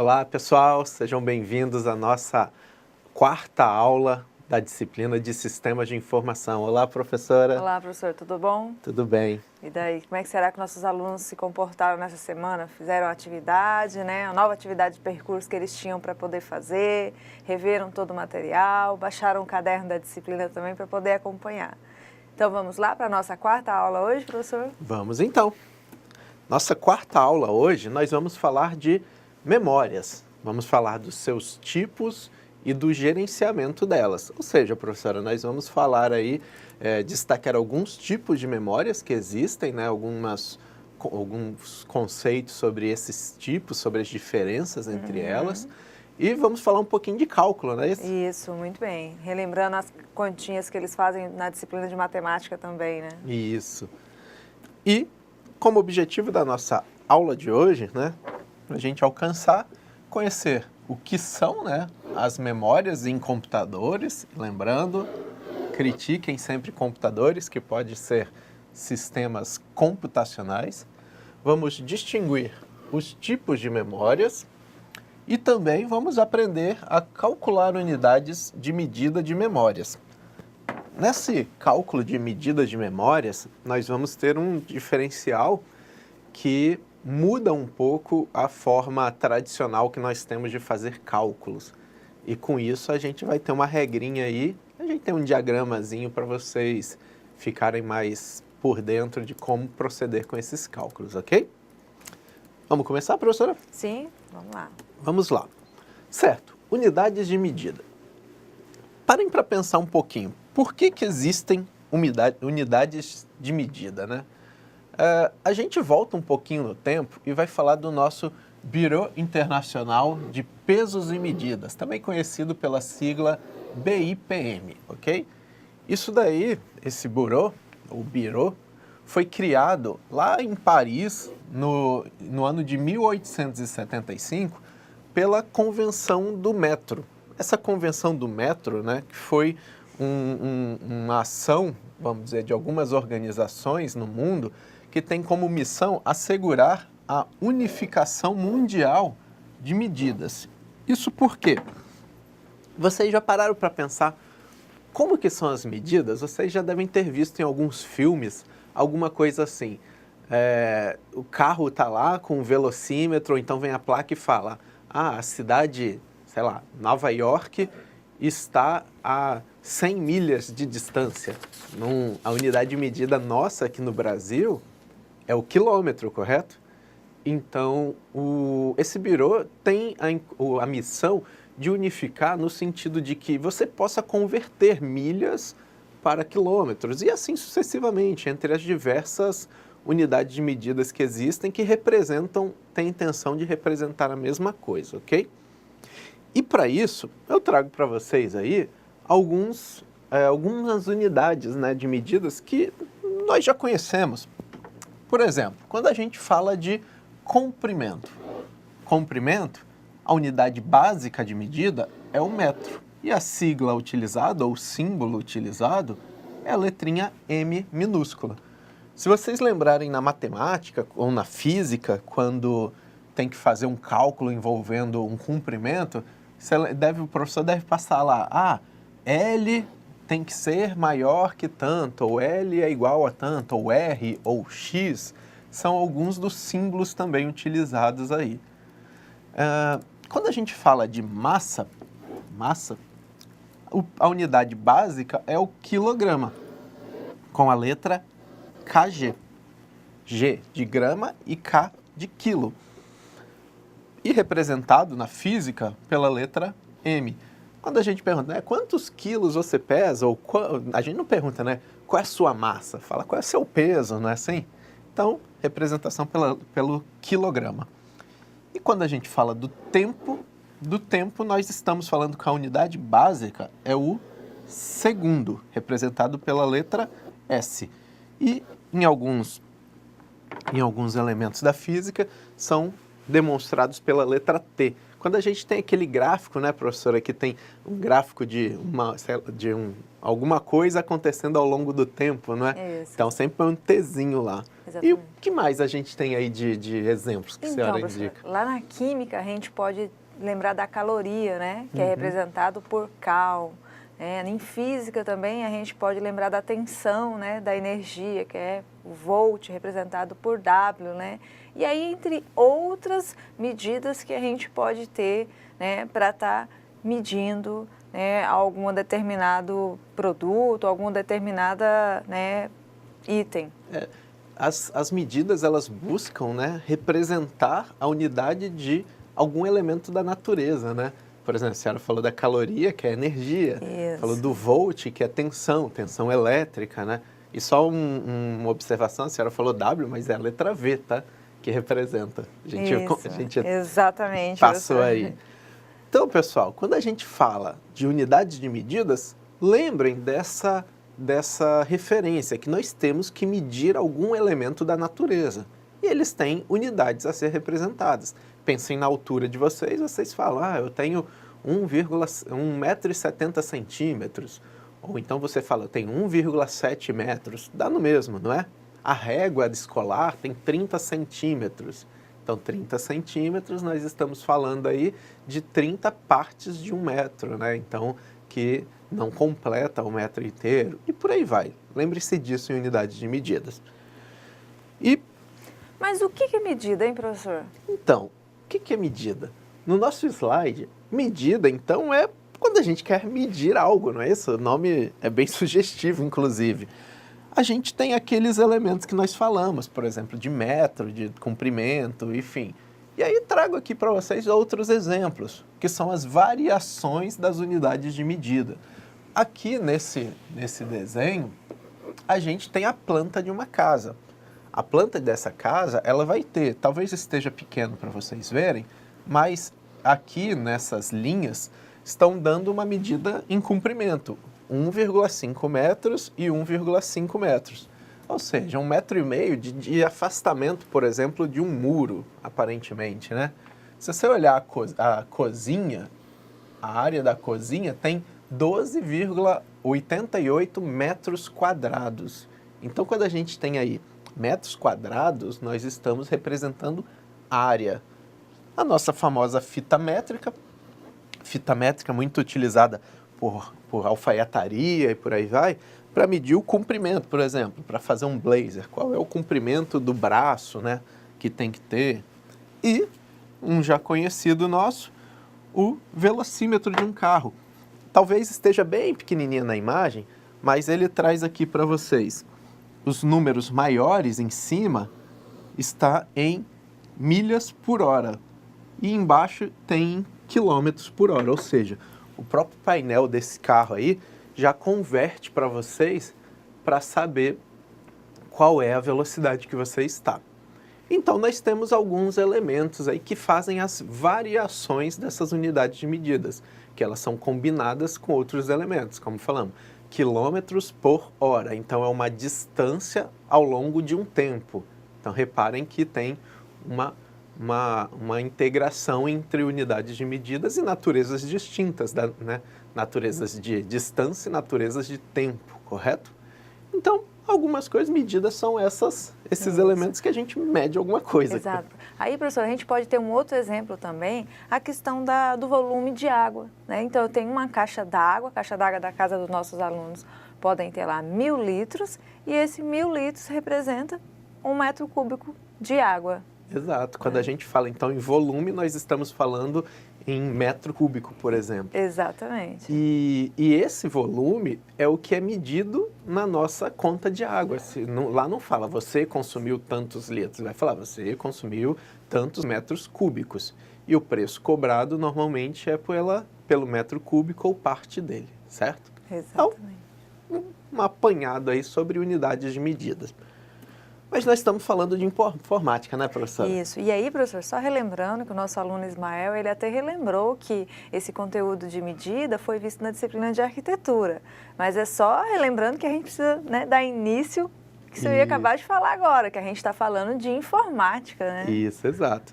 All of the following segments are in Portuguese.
Olá, pessoal, sejam bem-vindos à nossa quarta aula da disciplina de Sistemas de Informação. Olá, professora. Olá, professor, tudo bom? Tudo bem. E daí, como é que será que nossos alunos se comportaram nessa semana? Fizeram a atividade, né? A nova atividade de percurso que eles tinham para poder fazer, reveram todo o material, baixaram o caderno da disciplina também para poder acompanhar. Então, vamos lá para a nossa quarta aula hoje, professor? Vamos então. Nossa quarta aula hoje, nós vamos falar de memórias. Vamos falar dos seus tipos e do gerenciamento delas. Ou seja, professora, nós vamos falar aí, destacar alguns tipos de memórias que existem, né? Alguns conceitos sobre esses tipos, sobre as diferenças entre elas. E vamos falar um pouquinho de cálculo, não é isso? Isso, muito bem. Relembrando as continhas que eles fazem na disciplina de matemática também, né? Isso. E como objetivo da nossa aula de hoje, né, a gente alcançar, conhecer o que são, né, as memórias em computadores, lembrando, critiquem sempre computadores, que pode ser sistemas computacionais. Vamos distinguir os tipos de memórias e também vamos aprender a calcular unidades de medida de memórias. Nesse cálculo de medidas de memórias, nós vamos ter um diferencial que muda um pouco a forma tradicional que nós temos de fazer cálculos. E com isso a gente vai ter uma regrinha aí, a gente tem um diagramazinho para vocês ficarem mais por dentro de como proceder com esses cálculos, ok? Vamos começar, professora? Sim, vamos lá. Vamos lá. Certo, unidades de medida. Parem para pensar um pouquinho. Por que existem unidades de medida, né? A gente volta um pouquinho no tempo e vai falar do nosso Bureau Internacional de Pesos e Medidas, também conhecido pela sigla BIPM, ok? Isso daí, esse bureau, foi criado lá em Paris no ano de 1875 pela Convenção do Metro. Essa Convenção do Metro, né, que foi uma ação, vamos dizer, de algumas organizações no mundo que tem como missão assegurar a unificação mundial de medidas. Isso por quê? Vocês já pararam para pensar como que são as medidas? Vocês já devem ter visto em alguns filmes alguma coisa assim. O carro está lá com um velocímetro, ou então vem a placa e fala: a cidade, sei lá, Nova York está a 100 milhas de distância. A unidade de medida nossa aqui no Brasil é o quilômetro, correto? Então, esse bureau tem a missão de unificar no sentido de que você possa converter milhas para quilômetros e assim sucessivamente entre as diversas unidades de medidas que existem que têm a intenção de representar a mesma coisa, ok? E para isso, eu trago para vocês aí algumas unidades, né, de medidas que nós já conhecemos. Por exemplo, quando a gente fala de comprimento. Comprimento, a unidade básica de medida é o metro. E a sigla utilizada, ou o símbolo utilizado, é a letrinha M minúscula. Se vocês lembrarem na matemática ou na física, quando tem que fazer um cálculo envolvendo um comprimento, o professor deve passar lá, L tem que ser maior que tanto, ou L é igual a tanto, ou R, ou X, são alguns dos símbolos também utilizados aí. Quando a gente fala de massa, a unidade básica é o quilograma, com a letra kg. G de grama e K de quilo. E representado na física pela letra M. Quando a gente pergunta, né, quantos quilos você pesa, a gente não pergunta, né, qual é a sua massa, fala qual é o seu peso, não é assim? Então, representação pelo quilograma. E quando a gente fala do tempo nós estamos falando que a unidade básica é o segundo, representado pela letra S. E em alguns elementos da física são demonstrados pela letra T. Quando a gente tem aquele gráfico, né, professora, que tem um gráfico de alguma coisa acontecendo ao longo do tempo, não é? Isso. Então, sempre é um Tzinho lá. Exatamente. E o que mais a gente tem aí de exemplos que a senhora indica? Lá na química, a gente pode lembrar da caloria, né? Que é representado por cal. Em física também, a gente pode lembrar da tensão, né? Da energia, que é o volt, representado por W, né? E aí, entre outras medidas que a gente pode ter, né? Para estar medindo, né, algum determinado produto, algum determinada, né, item. As medidas, elas buscam, né, representar a unidade de algum elemento da natureza, né? Por exemplo, a senhora falou da caloria, que é energia. Isso. Falou do volt, que é tensão elétrica, né? E só uma observação, a senhora falou W, mas é a letra V, tá? Que representa. A gente exatamente. Passou aí. Então, pessoal, quando a gente fala de unidades de medidas, lembrem dessa referência, que nós temos que medir algum elemento da natureza. E eles têm unidades a ser representadas. Pensem na altura de vocês, vocês falam, eu tenho 1,70 m. Ou então você fala, eu tenho 1,7 metros. Dá no mesmo, não é? A régua escolar tem 30 centímetros. Então, 30 centímetros, nós estamos falando aí de 30 partes de 1 metro, né? Então, que não completa o metro inteiro. E por aí vai. Lembre-se disso em unidades de medidas. Mas o que é medida, hein, professor? Então, o que é medida? No nosso slide, medida, então, é quando a gente quer medir algo, não é isso? O nome é bem sugestivo, inclusive. A gente tem aqueles elementos que nós falamos, por exemplo, de metro, de comprimento, enfim. E aí trago aqui para vocês outros exemplos, que são as variações das unidades de medida. Aqui nesse desenho, a gente tem a planta de uma casa. A planta dessa casa, ela vai ter, talvez esteja pequeno para vocês verem, mas aqui nessas linhas estão dando uma medida em comprimento. 1,5 metros e 1,5 metros. Ou seja, 1,5 metro de afastamento, por exemplo, de um muro, aparentemente, né? Se você olhar a cozinha, a área da cozinha tem 12,88 metros quadrados. Então, quando a gente tem aí metros quadrados, nós estamos representando área. A nossa famosa fita métrica muito utilizada por alfaiataria e por aí vai, para medir o comprimento, por exemplo, para fazer um blazer. Qual é o comprimento do braço, né, que tem que ter? E, um já conhecido nosso, o velocímetro de um carro. Talvez esteja bem pequenininho na imagem, mas ele traz aqui para vocês os números maiores em cima, está em milhas por hora. E embaixo tem quilômetros por hora, ou seja, o próprio painel desse carro aí já converte para vocês para saber qual é a velocidade que você está. Então, nós temos alguns elementos aí que fazem as variações dessas unidades de medidas, que elas são combinadas com outros elementos, como falamos, quilômetros por hora. Então, é uma distância ao longo de um tempo. Então, reparem que tem uma integração entre unidades de medidas e naturezas distintas, né? Naturezas de distância e naturezas de tempo, correto? Então, algumas coisas, medidas são esses elementos que a gente mede alguma coisa. Exato. Aí, professor, a gente pode ter um outro exemplo também, a questão do volume de água, né? Então, eu tenho uma caixa d'água, a caixa d'água da casa dos nossos alunos podem ter lá 1.000 litros, e esse 1.000 litros representa 1 metro cúbico de água. Exato. Quando a gente fala, então, em volume, nós estamos falando em metro cúbico, por exemplo. Exatamente. E esse volume é o que é medido na nossa conta de água. Lá não fala, você consumiu tantos litros. Vai falar, você consumiu tantos metros cúbicos. E o preço cobrado, normalmente, é pelo metro cúbico ou parte dele, certo? Exatamente. Então, um apanhado aí sobre unidades de medidas. Mas nós estamos falando de informática, né, professora? Isso. E aí, professor, só relembrando que o nosso aluno Ismael, ele até relembrou que esse conteúdo de medida foi visto na disciplina de arquitetura. Mas é só relembrando que a gente precisa, né, dar início, que você ia acabar de falar agora, que a gente está falando de informática, né? Isso, exato.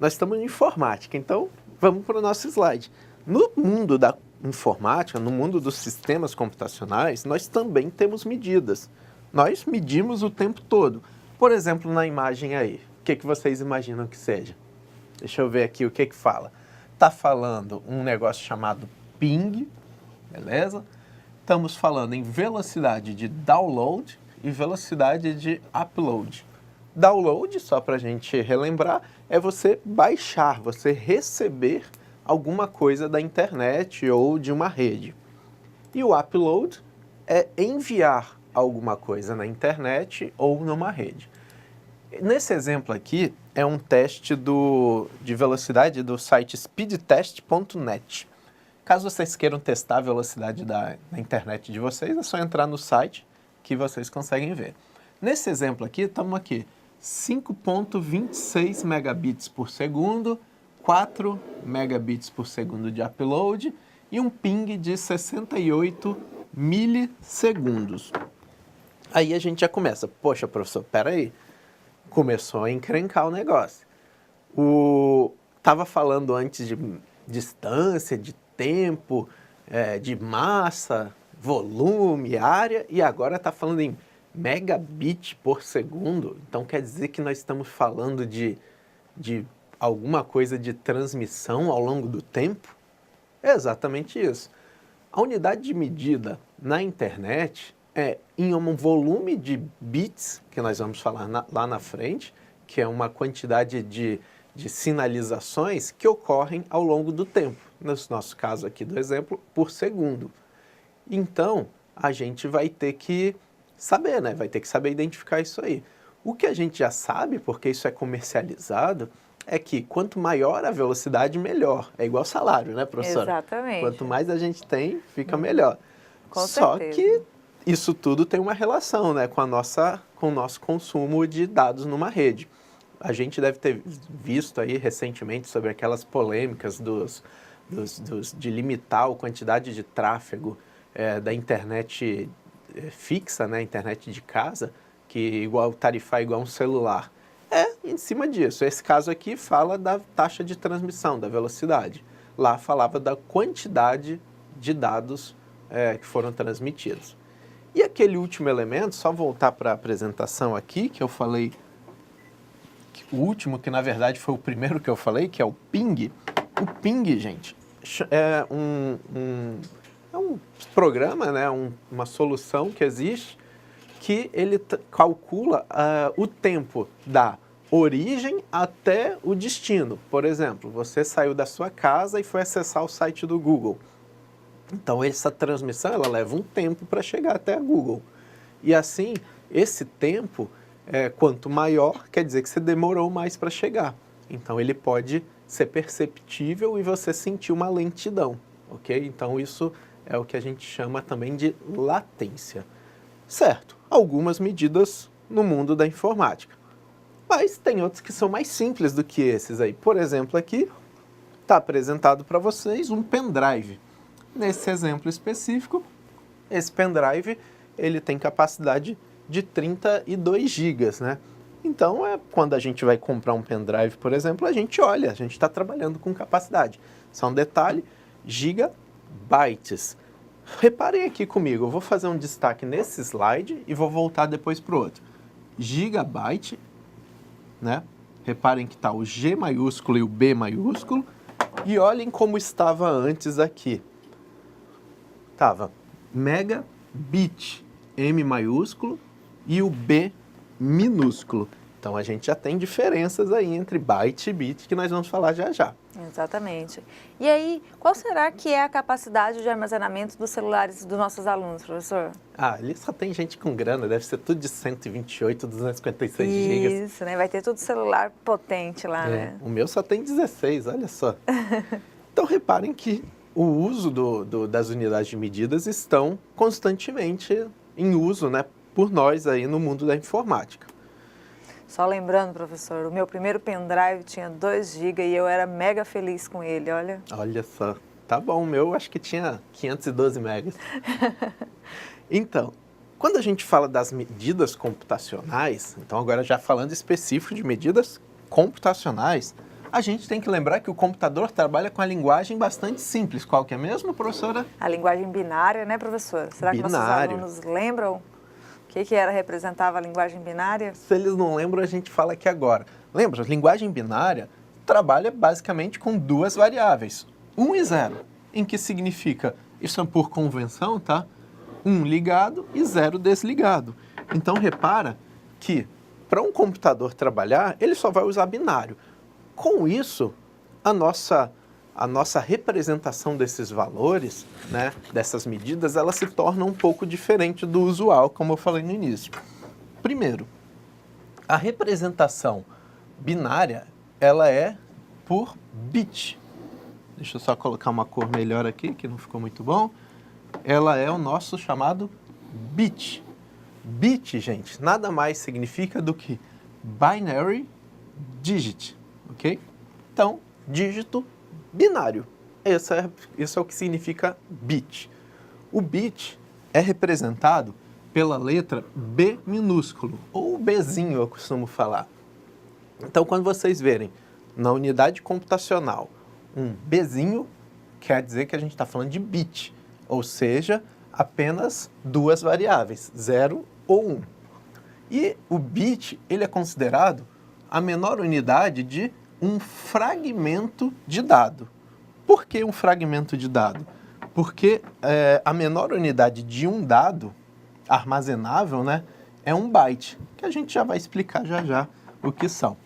nós estamos em informática, então vamos para o nosso slide. No mundo da informática, no mundo dos sistemas computacionais, nós também temos medidas. Nós medimos o tempo todo. Por exemplo, na imagem aí, o que vocês imaginam que seja? Deixa eu ver aqui o que fala. Está falando um negócio chamado ping, beleza? Estamos falando em velocidade de download e velocidade de upload. Download, só para a gente relembrar, é você baixar, você receber alguma coisa da internet ou de uma rede. E o upload é enviar alguma coisa na internet ou numa rede. Nesse exemplo aqui, é um teste de velocidade do site speedtest.net. Caso vocês queiram testar a velocidade da internet de vocês, é só entrar no site que vocês conseguem ver. Nesse exemplo aqui, estamos aqui, 5.26 megabits por segundo, 4 megabits por segundo de upload e um ping de 68 milissegundos. Aí a gente já começa, poxa, professor, peraí, começou a encrencar o negócio. Tava falando antes de distância, de tempo, de massa, volume, área, e agora está falando em megabit por segundo. Então quer dizer que nós estamos falando de alguma coisa de transmissão ao longo do tempo? É exatamente isso. A unidade de medida na internet é em um volume de bits, que nós vamos falar lá na frente, que é uma quantidade de sinalizações que ocorrem ao longo do tempo. No nosso caso aqui do exemplo, por segundo. Então, a gente vai ter que saber, né? Vai ter que saber identificar isso aí. O que a gente já sabe, porque isso é comercializado, é que quanto maior a velocidade, melhor. É igual salário, né, professora? Exatamente. Quanto mais a gente tem, fica melhor. Com Só certeza. que isso tudo tem uma relação, né, com o nosso consumo de dados numa rede. A gente deve ter visto aí recentemente sobre aquelas polêmicas de limitar a quantidade de tráfego da internet fixa, né, internet de casa, que tarifar igual um celular. Em cima disso. Esse caso aqui fala da taxa de transmissão, da velocidade. Lá falava da quantidade de dados que foram transmitidos. E aquele último elemento, só voltar para a apresentação aqui, que eu falei, o último, que na verdade foi o primeiro que eu falei, que é o ping. O ping, gente, é um programa, né, uma solução que existe, que ele calcula o tempo da origem até o destino. Por exemplo, você saiu da sua casa e foi acessar o site do Google. Então, essa transmissão ela leva um tempo para chegar até a Google. E assim, esse tempo, quanto maior, quer dizer que você demorou mais para chegar. Então, ele pode ser perceptível e você sentir uma lentidão, ok? Então, isso é o que a gente chama também de latência. Certo, algumas medidas no mundo da informática. Mas tem outros que são mais simples do que esses aí. Por exemplo, aqui está apresentado para vocês um pendrive. Nesse exemplo específico, esse pendrive ele tem capacidade de 32 GB, né? Então, quando a gente vai comprar um pendrive, por exemplo, a gente olha, a gente está trabalhando com capacidade. Só um detalhe, gigabytes. Reparem aqui comigo, eu vou fazer um destaque nesse slide e vou voltar depois para o outro. Gigabyte, né? Reparem que está o G maiúsculo e o B maiúsculo. E olhem como estava antes aqui. Estava megabit, M maiúsculo, e o B minúsculo. Então, a gente já tem diferenças aí entre byte e bit, que nós vamos falar já já. Exatamente. E aí, qual será que é a capacidade de armazenamento dos celulares dos nossos alunos, professor? Ali só tem gente com grana, deve ser tudo de 128, 256 GB. Isso, né? Vai ter tudo celular potente lá, né? O meu só tem 16, olha só. Então, reparem que o uso das unidades de medidas estão constantemente em uso, né, por nós aí no mundo da informática. Só lembrando, professor, o meu primeiro pendrive tinha 2 GB e eu era mega feliz com ele, olha. Olha só, tá bom, o meu acho que tinha 512 megas. Então, quando a gente fala das medidas computacionais, então agora já falando específico de medidas computacionais, A gente tem que lembrar que o computador trabalha com a linguagem bastante simples. Qual que é mesmo, professora? A linguagem binária, né, professora? Será que nossos Binário. alunos lembram o que era, representava a linguagem binária? Se eles não lembram, a gente fala aqui agora. Lembra, a linguagem binária trabalha basicamente com duas variáveis, 1 e 0, em que significa, isso é por convenção, tá? 1 ligado e 0 desligado. Então, repara que para um computador trabalhar, ele só vai usar binário. Com isso, a nossa representação desses valores, né, dessas medidas, ela se torna um pouco diferente do usual, como eu falei no início. Primeiro, a representação binária, ela é por bit. Deixa eu só colocar uma cor melhor aqui, que não ficou muito bom. Ela é o nosso chamado bit. Bit, gente, nada mais significa do que binary digit, ok? Então, dígito binário. Isso é o que significa bit. O bit é representado pela letra B minúsculo, ou Bzinho, eu costumo falar. Então, quando vocês verem na unidade computacional um Bzinho, quer dizer que a gente está falando de bit, ou seja, apenas duas variáveis, 0 ou 1. E o bit, ele é considerado a menor unidade de um fragmento de dado. Por que um fragmento de dado? Porque a menor unidade de um dado armazenável, né, é um byte, que a gente já vai explicar já já o que são.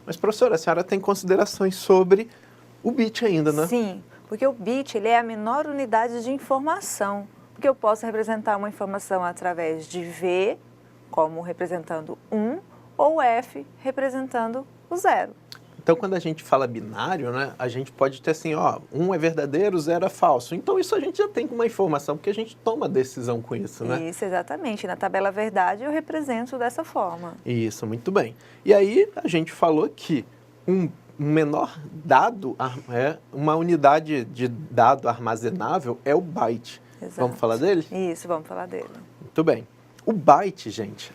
Mas, professora, a senhora tem considerações sobre o bit ainda, né? Sim, porque o bit ele é a menor unidade de informação, porque eu posso representar uma informação através de V, como representando 1, ou F, representando o 0. Então, quando a gente fala binário, né, a gente pode ter assim, ó, 1 é verdadeiro, 0 é falso. Então, isso a gente já tem uma informação, porque a gente toma decisão com isso, né? Isso, exatamente. Na tabela verdade, eu represento dessa forma. Isso, muito bem. E aí, a gente falou que um menor dado, uma unidade de dado armazenável é o byte. Exato. Vamos falar dele? Isso, vamos falar dele. Muito bem. O byte, gente,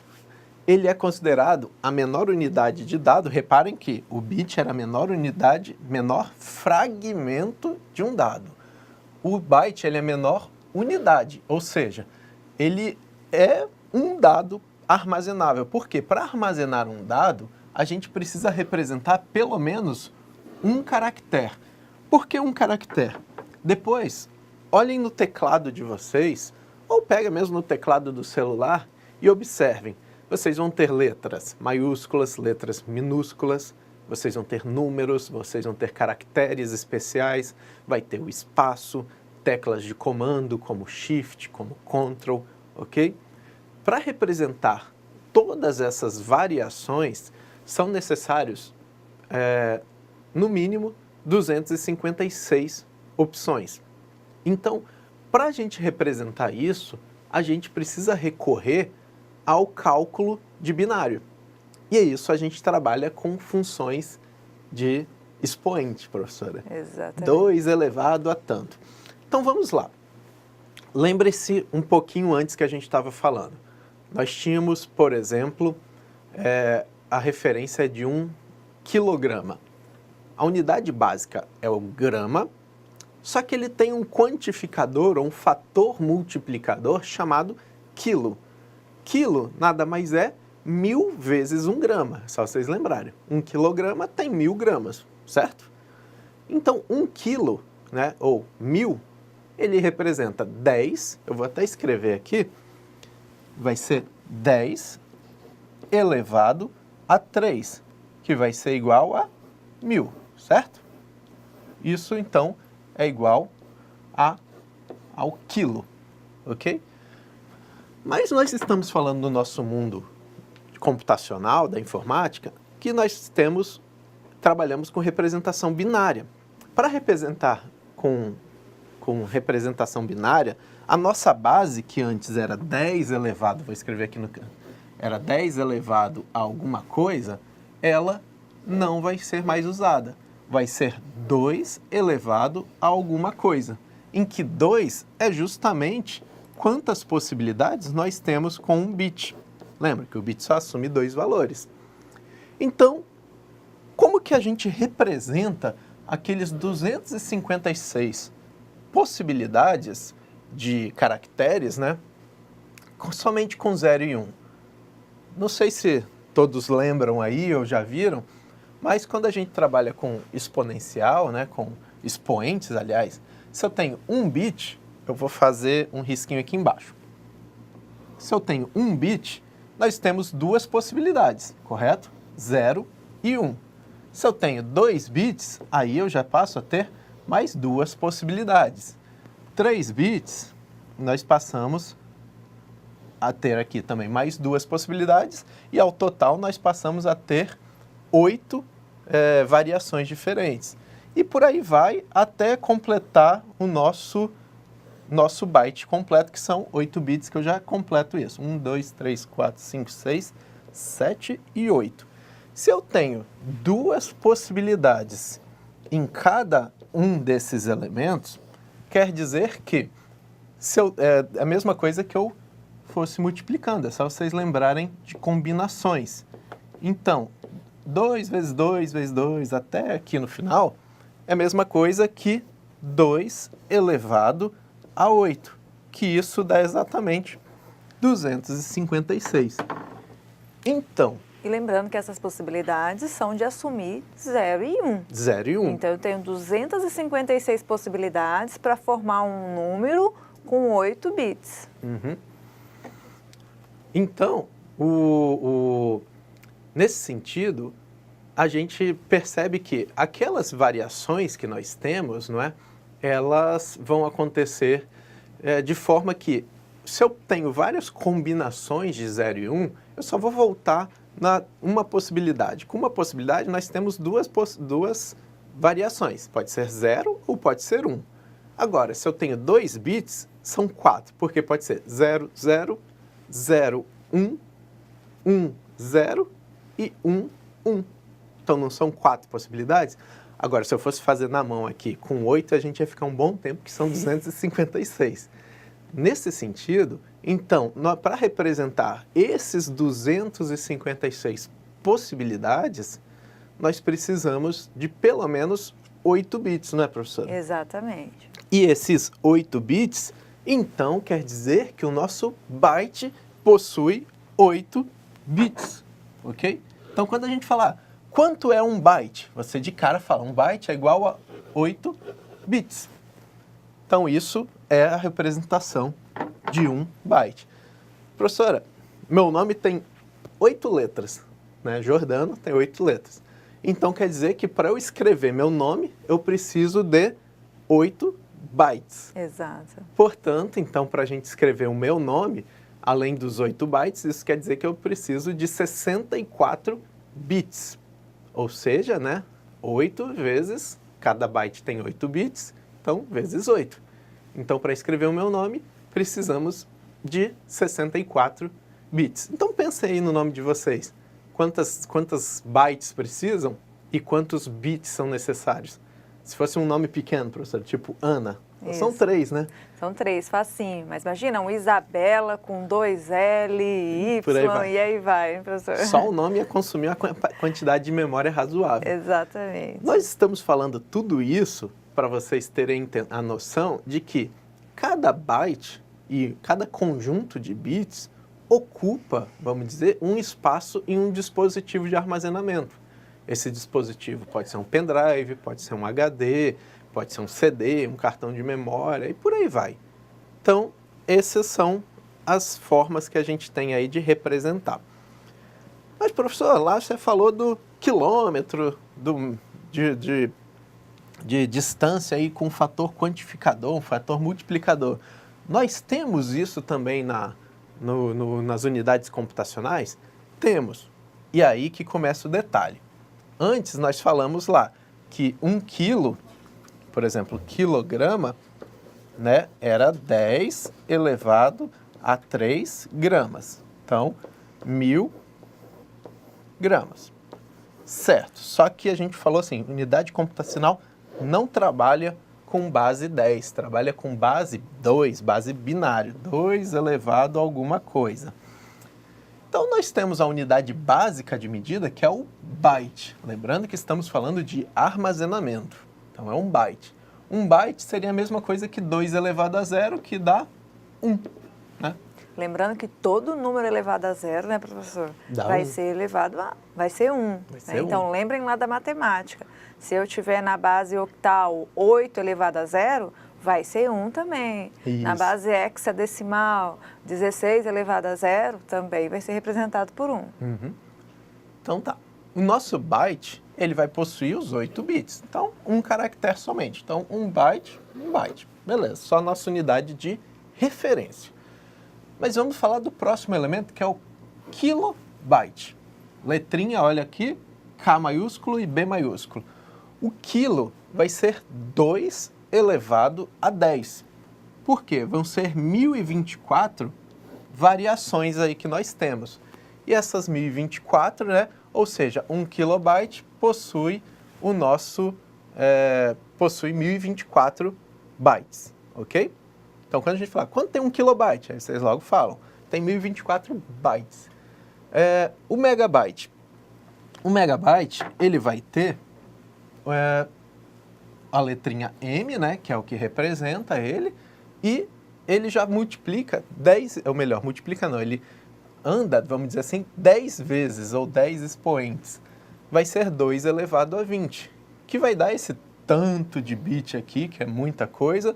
ele é considerado a menor unidade de dado. Reparem que o bit era a menor unidade, menor fragmento de um dado. O byte, ele é a menor unidade, ou seja, ele é um dado armazenável. Por quê? Para armazenar um dado, a gente precisa representar pelo menos um caractere. Por que um caractere? Depois, olhem no teclado de vocês, ou pega mesmo no teclado do celular e observem. Vocês vão ter letras maiúsculas, letras minúsculas, vocês vão ter números, vocês vão ter caracteres especiais, vai ter o espaço, teclas de comando como Shift, como Ctrl, ok? Para representar todas essas variações, são necessários, no mínimo, 256 opções. Então, para a gente representar isso, a gente precisa recorrer ao cálculo de binário. E é isso, a gente trabalha com funções de expoente, professora. Exatamente. 2 elevado a tanto. Então, vamos lá. Lembre-se um pouquinho antes que a gente estava falando. Nós tínhamos, por exemplo, a referência de 1 quilograma. A unidade básica é o grama, só que ele tem um quantificador, ou um fator multiplicador chamado quilo. Quilo nada mais é 1000 vezes 1 grama, só vocês lembrarem. 1 quilograma tem 1000 gramas, certo? Então, 1 quilo, né, ou 1000, ele representa 10, eu vou até escrever aqui, vai ser 10 elevado a 3, que vai ser igual a 1000, certo? Isso, então, é igual ao quilo, ok? Mas nós estamos falando do nosso mundo computacional, da informática, que nós trabalhamos com representação binária. Para representar com representação binária, a nossa base, que antes era 10 elevado, vou escrever aqui no canto, era 10 elevado a alguma coisa, ela não vai ser mais usada. Vai ser 2 elevado a alguma coisa, em que 2 é justamente quantas possibilidades nós temos com um bit. Lembra que o bit só assume 2 valores. Então, como que a gente representa aqueles 256 possibilidades de caracteres, né? Somente com 0 e 1. Não sei se todos lembram aí ou já viram, mas quando a gente trabalha com exponencial, né, com expoentes, aliás, se eu tenho 1 bit, eu vou fazer um risquinho aqui embaixo. Se eu tenho 1 bit, nós temos 2 possibilidades, correto? 0 e 1. Se eu tenho 2 bits, aí eu já passo a ter mais 2 possibilidades. 3 bits, nós passamos a ter aqui também mais 2 possibilidades, e ao total nós passamos a ter 8 variações diferentes. E por aí vai até completar o nosso byte completo, que são 8 bits, que eu já completo isso. 1, 2, 3, 4, 5, 6, 7 e 8. Se eu tenho 2 possibilidades em cada um desses elementos, quer dizer que é a mesma coisa que eu fosse multiplicando, é só vocês lembrarem de combinações. Então, 2 vezes 2 vezes 2 até aqui no final é a mesma coisa que 2 elevado a 8, que isso dá exatamente 256. Então... E lembrando que essas possibilidades são de assumir 0 e 1. 0 e 1. Então, eu tenho 256 possibilidades para formar um número com 8 bits. Uhum. Então, nesse sentido, a gente percebe que aquelas variações que nós temos, não é? Elas vão acontecer de forma que, se eu tenho várias combinações de 0 e 1, eu só vou voltar uma possibilidade. Com uma possibilidade, nós temos duas variações. Pode ser 0 ou pode ser 1. Agora, se eu tenho 2 bits, são 4, porque pode ser 0, 0, 0, 1, 1, 0 e 1, 1. Então, não são 4 possibilidades? Agora, se eu fosse fazer na mão aqui com 8, a gente ia ficar um bom tempo, que são 256. Nesse sentido, então, para representar esses 256 possibilidades, nós precisamos de pelo menos 8 bits, não é, professora? Exatamente. E esses 8 bits, então, quer dizer que o nosso byte possui 8 bits, ok? Então, quando a gente falar quanto é um byte, você de cara fala, um byte é igual a 8 bits. Então, isso é a representação de um byte. Professora, meu nome tem 8 letras, né? Jordano tem 8 letras. Então, quer dizer que para eu escrever meu nome, eu preciso de 8 bytes. Exato. Portanto, então, para a gente escrever o meu nome, além dos 8 bytes, isso quer dizer que eu preciso de 64 bits. Ou seja, né, 8 vezes, cada byte tem 8 bits, então, vezes 8. Então, para escrever o meu nome, precisamos de 64 bits. Então, pensem aí no nome de vocês. Quantas bytes precisam e quantos bits são necessários? Se fosse um nome pequeno, professor, tipo Ana, são 3, né? São 3, facinho. Mas imagina, um Isabela com 2 L, Y, e aí vai, hein, professor? Só o nome ia consumir uma quantidade de memória razoável. Exatamente. Nós estamos falando tudo isso para vocês terem a noção de que cada byte e cada conjunto de bits ocupa, vamos dizer, um espaço em um dispositivo de armazenamento. Esse dispositivo pode ser um pendrive, pode ser um HD, pode ser um CD, um cartão de memória e por aí vai. Então, essas são as formas que a gente tem aí de representar. Mas, professor, lá você falou do quilômetro, de distância aí com um fator quantificador, um fator multiplicador. Nós temos isso também nas unidades computacionais? Temos. E aí que começa o detalhe. Antes nós falamos lá que 1 quilo, por exemplo, quilograma, né, era 10 elevado a 3 gramas. Então, 1000 gramas. Certo. Só que a gente falou assim, unidade computacional não trabalha com base 10, trabalha com base 2, base binário, 2 elevado a alguma coisa. Então, nós temos a unidade básica de medida, que é o byte. Lembrando que estamos falando de armazenamento. Então, é um byte. Um byte seria a mesma coisa que 2 elevado a 0, que dá 1, né? Lembrando que todo número elevado a 0, né, professor? Dá vai 1. ser elevado a... vai ser 1. Vai ser Né? Então, 1. lembrem lá da matemática. Se eu tiver na base octal 8 elevado a 0, vai ser 1 também. Isso. Na base hexadecimal, 16 elevado a 0, também vai ser representado por 1. Uhum. Então tá. O nosso byte, ele vai possuir os 8 bits. Então, um caractere somente. Então, um byte. Beleza, só a nossa unidade de referência. Mas vamos falar do próximo elemento, que é o kilobyte. Letrinha, olha aqui, K maiúsculo e B maiúsculo. O quilo vai ser 2 elevado a 10. Por quê? Vão ser 1024 variações aí que nós temos. E essas 1024, né? Ou seja, 1 kilobyte possui o nosso, possui 1024 bytes, ok? Então, quando a gente fala, quanto tem 1 kilobyte? Aí vocês logo falam, tem 1024 bytes. O megabyte. O megabyte, ele vai ter a letrinha M, né, que é o que representa ele, e ele já multiplica 10, ou melhor, multiplica não, ele anda, vamos dizer assim, 10 vezes, ou 10 expoentes. Vai ser 2 elevado a 20, que vai dar esse tanto de bit aqui, que é muita coisa,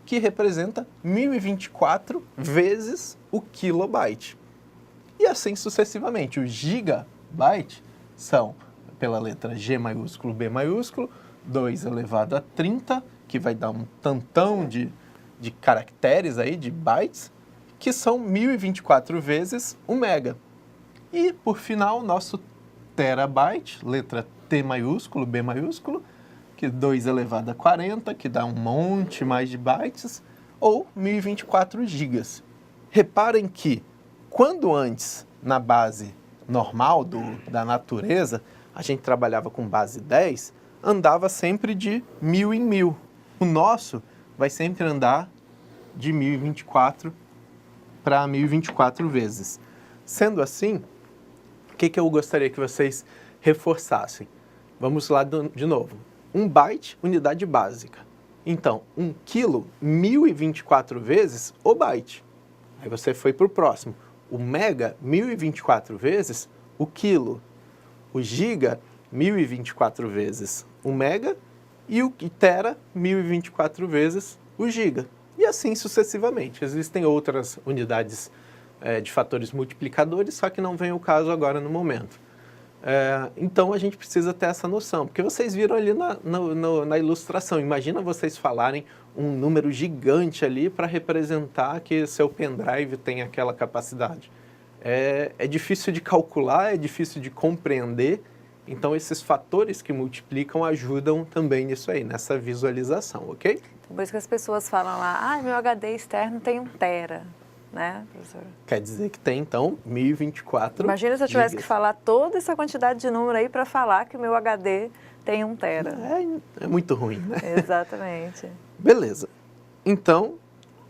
que representa 1024 vezes o kilobyte. E assim sucessivamente. O gigabyte são, pela letra G maiúsculo, B maiúsculo, 2 elevado a 30, que vai dar um tantão de caracteres aí, de bytes, que são 1024 vezes o mega. E, por final, o nosso terabyte, letra T maiúsculo, B maiúsculo, que 2 elevado a 40, que dá um monte mais de bytes, ou 1024 gigas. Reparem que, quando antes, na base normal da natureza, a gente trabalhava com base 10, andava sempre de 1000 em 1000. O nosso vai sempre andar de 1024 para 1024 vezes. Sendo assim, o que eu gostaria que vocês reforçassem? Vamos lá de novo. 1 byte, unidade básica. Então, 1 quilo, 1024 vezes o byte. Aí você foi para o próximo. O mega, 1024 vezes o quilo. O giga, 1024 vezes o mega. E o tera, 1024 vezes o giga. E assim sucessivamente. Existem outras unidades de fatores multiplicadores, só que não vem o caso agora no momento. Então, a gente precisa ter essa noção, porque vocês viram ali na ilustração, imagina vocês falarem um número gigante ali para representar que seu pendrive tem aquela capacidade. É difícil de calcular, é difícil de compreender, então esses fatores que multiplicam ajudam também nisso aí, nessa visualização, ok? Por isso que as pessoas falam lá, meu HD externo tem 1 tera. Né, professor? Quer dizer que tem, então, 1024 Imagina se eu tivesse que falar toda essa quantidade de número aí para falar que o meu HD tem 1 tera. É muito ruim, né? Exatamente. Beleza. Então,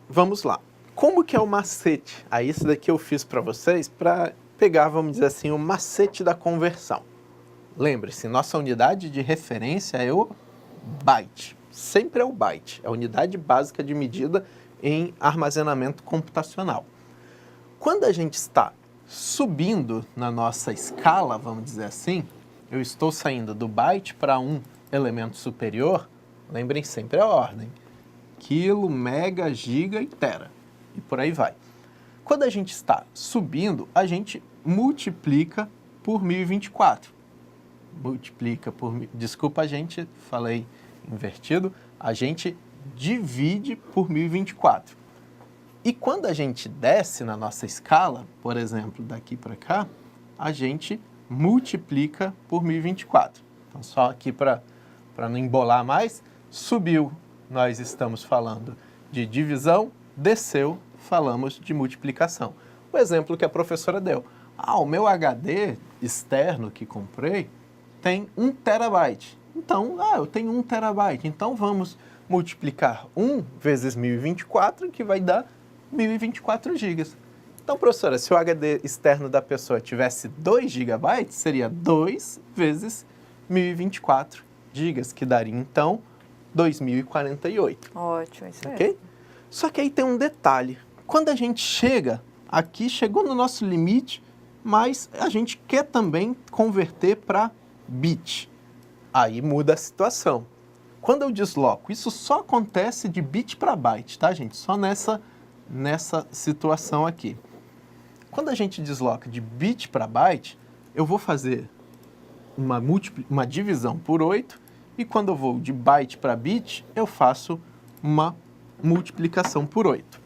vamos lá. Como que é o macete? Aí, isso daqui eu fiz para vocês para pegar, vamos dizer assim, o macete da conversão. Lembre-se, nossa unidade de referência é o byte. Sempre é o byte. É a unidade básica de medida em armazenamento computacional. Quando a gente está subindo na nossa escala, vamos dizer assim, eu estou saindo do byte para um elemento superior, lembrem sempre a ordem, quilo, mega, giga e tera, e por aí vai. Quando a gente está subindo, a gente multiplica por 1024. Multiplica por... Desculpa, gente, falei invertido. A gente divide por 1024. E quando a gente desce na nossa escala, por exemplo, daqui para cá, a gente multiplica por 1024. Então, só aqui para não embolar mais, subiu, nós estamos falando de divisão, desceu, falamos de multiplicação. O exemplo que a professora deu. O meu HD externo que comprei tem 1 terabyte. Então, eu tenho 1 terabyte. Então, vamos multiplicar 1 vezes 1024, que vai dar 1024 gigas. Então, professora, se o HD externo da pessoa tivesse 2 GB, seria 2 vezes 1024 GB, que daria, então, 2048. Ótimo, isso Ok? mesmo. Só que aí tem um detalhe. Quando a gente chega aqui, chegou no nosso limite, mas a gente quer também converter para bit. Aí muda a situação. Quando eu desloco, isso só acontece de bit para byte, tá, gente? Só nessa situação aqui. Quando a gente desloca de bit para byte, eu vou fazer uma divisão por 8, e quando eu vou de byte para bit, eu faço uma multiplicação por 8.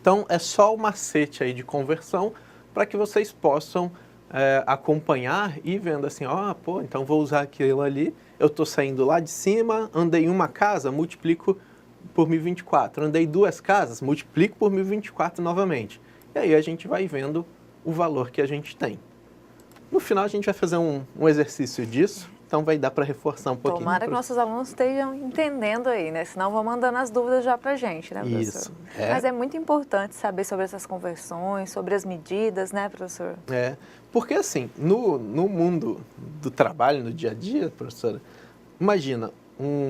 Então, é só o macete aí de conversão para que vocês possam acompanhar e vendo assim, pô, então vou usar aquilo ali, eu estou saindo lá de cima, andei uma casa, multiplico por 1024. Andei 2 casas, multiplico por 1024 novamente. E aí a gente vai vendo o valor que a gente tem. No final a gente vai fazer um exercício disso, então vai dar para reforçar um pouquinho. Tomara que nossos alunos estejam entendendo aí, né? Senão vão mandando as dúvidas já para a gente, né, professor? Isso. Mas é muito importante saber sobre essas conversões, sobre as medidas, né, professor? Porque assim, no mundo do trabalho, no dia a dia, professora, imagina,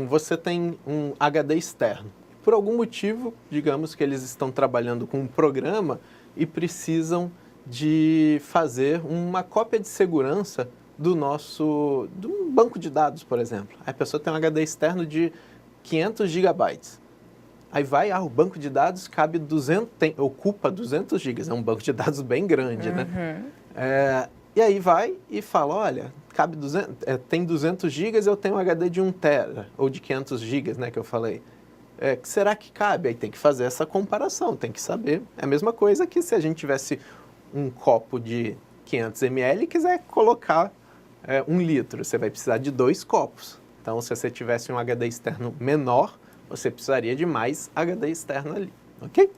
você tem um HD externo. Por algum motivo, digamos que eles estão trabalhando com um programa e precisam de fazer uma cópia de segurança de um banco de dados, por exemplo. A pessoa tem um HD externo de 500 GB. Aí o banco de dados ocupa 200 GB. É um banco de dados bem grande, né? E aí vai e fala, olha, tem 200 GB, eu tenho um HD de 1 TB, ou de 500 GB, né, que eu falei. Será que cabe? Aí tem que fazer essa comparação, tem que saber. É a mesma coisa que se a gente tivesse um copo de 500 ml e quiser colocar 1 litro, você vai precisar de 2 copos. Então, se você tivesse um HD externo menor, você precisaria de mais HD externo ali, ok?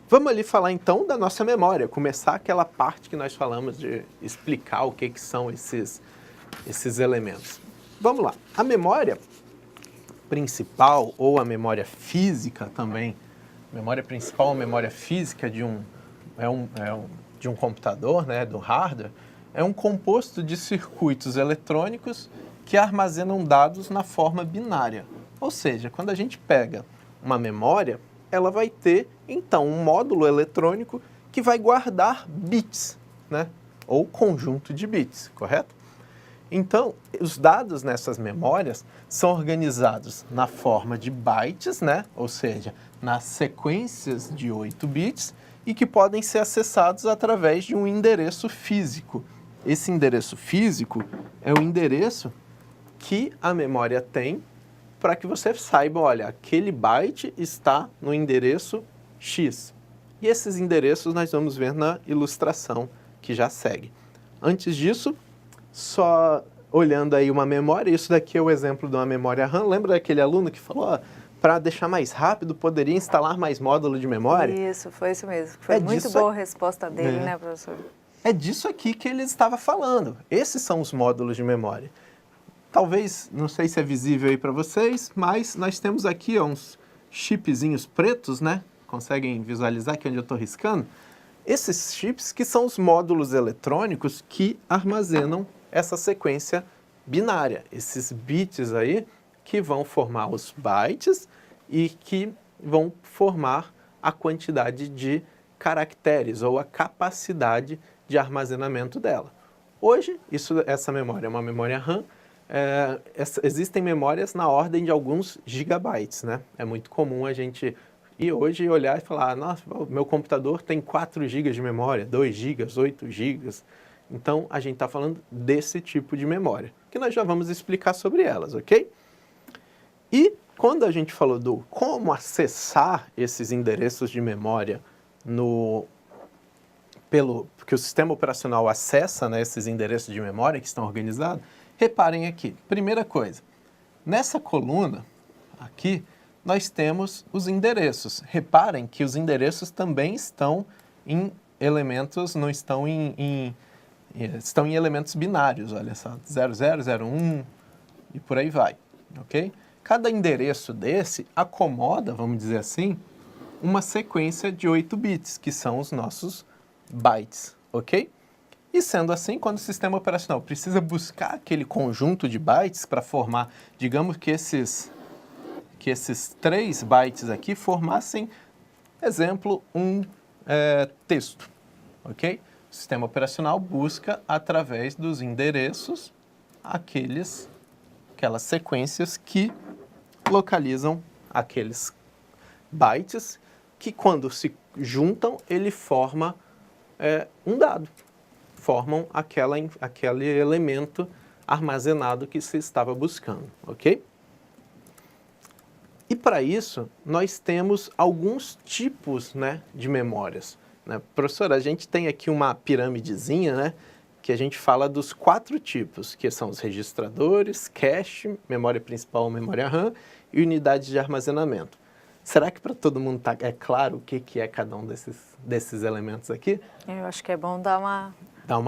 Vamos ali falar então da nossa memória, começar aquela parte que nós falamos de explicar o que são esses elementos. Vamos lá. A memória principal, ou a memória física também, memória principal ou memória física de um computador, né, do hardware, é um composto de circuitos eletrônicos que armazenam dados na forma binária. Ou seja, quando a gente pega uma memória, ela vai ter, então, um módulo eletrônico que vai guardar bits, né? Ou conjunto de bits, correto? Então, os dados nessas memórias são organizados na forma de bytes, né? Ou seja, nas sequências de 8 bits, e que podem ser acessados através de um endereço físico. Esse endereço físico é o endereço que a memória tem para que você saiba, olha, aquele byte está no endereço X. E esses endereços nós vamos ver na ilustração que já segue. Antes disso, só olhando aí uma memória, isso daqui é o exemplo de uma memória RAM. Lembra daquele aluno que falou, para deixar mais rápido, poderia instalar mais módulo de memória? Isso, foi isso mesmo. Foi muito boa a resposta dele, né, professor? É disso aqui que ele estava falando. Esses são os módulos de memória. Talvez, não sei se é visível aí para vocês, mas nós temos aqui uns chipzinhos pretos, né? Conseguem visualizar aqui onde eu estou riscando? Esses chips que são os módulos eletrônicos que armazenam essa sequência binária. Esses bits aí que vão formar os bytes e que vão formar a quantidade de caracteres ou a capacidade de armazenamento dela. Hoje, essa memória é uma memória RAM. Existem memórias na ordem de alguns gigabytes, né? É muito comum a gente ir hoje olhar e falar, nossa, meu computador tem 4 GB de memória, 2 GB, 8 GB. Então, a gente está falando desse tipo de memória, que nós já vamos explicar sobre elas, ok? E quando a gente falou do como acessar esses endereços de memória que o sistema operacional acessa, né, esses endereços de memória que estão organizados, reparem aqui, primeira coisa, nessa coluna aqui, nós temos os endereços. Reparem que os endereços também estão em elementos, não estão estão em elementos binários, olha só, 00, 01 e por aí vai, ok? Cada endereço desse acomoda, vamos dizer assim, uma sequência de 8 bits, que são os nossos bytes, ok? E sendo assim, quando o sistema operacional precisa buscar aquele conjunto de bytes para formar, digamos que esses 3 bytes aqui formassem, exemplo, um texto, ok? O sistema operacional busca através dos endereços aquelas sequências que localizam aqueles bytes que, quando se juntam, ele forma um dado. Formam aquele elemento armazenado que se estava buscando, ok? E para isso, nós temos alguns tipos, né, de memórias. Né? Professor, a gente tem aqui uma piramidezinha, né, que a gente fala dos 4 tipos, que são os registradores, cache, memória principal, memória RAM e unidades de armazenamento. Será que para todo mundo é claro o que é cada um desses elementos aqui? Eu acho que é bom dar uma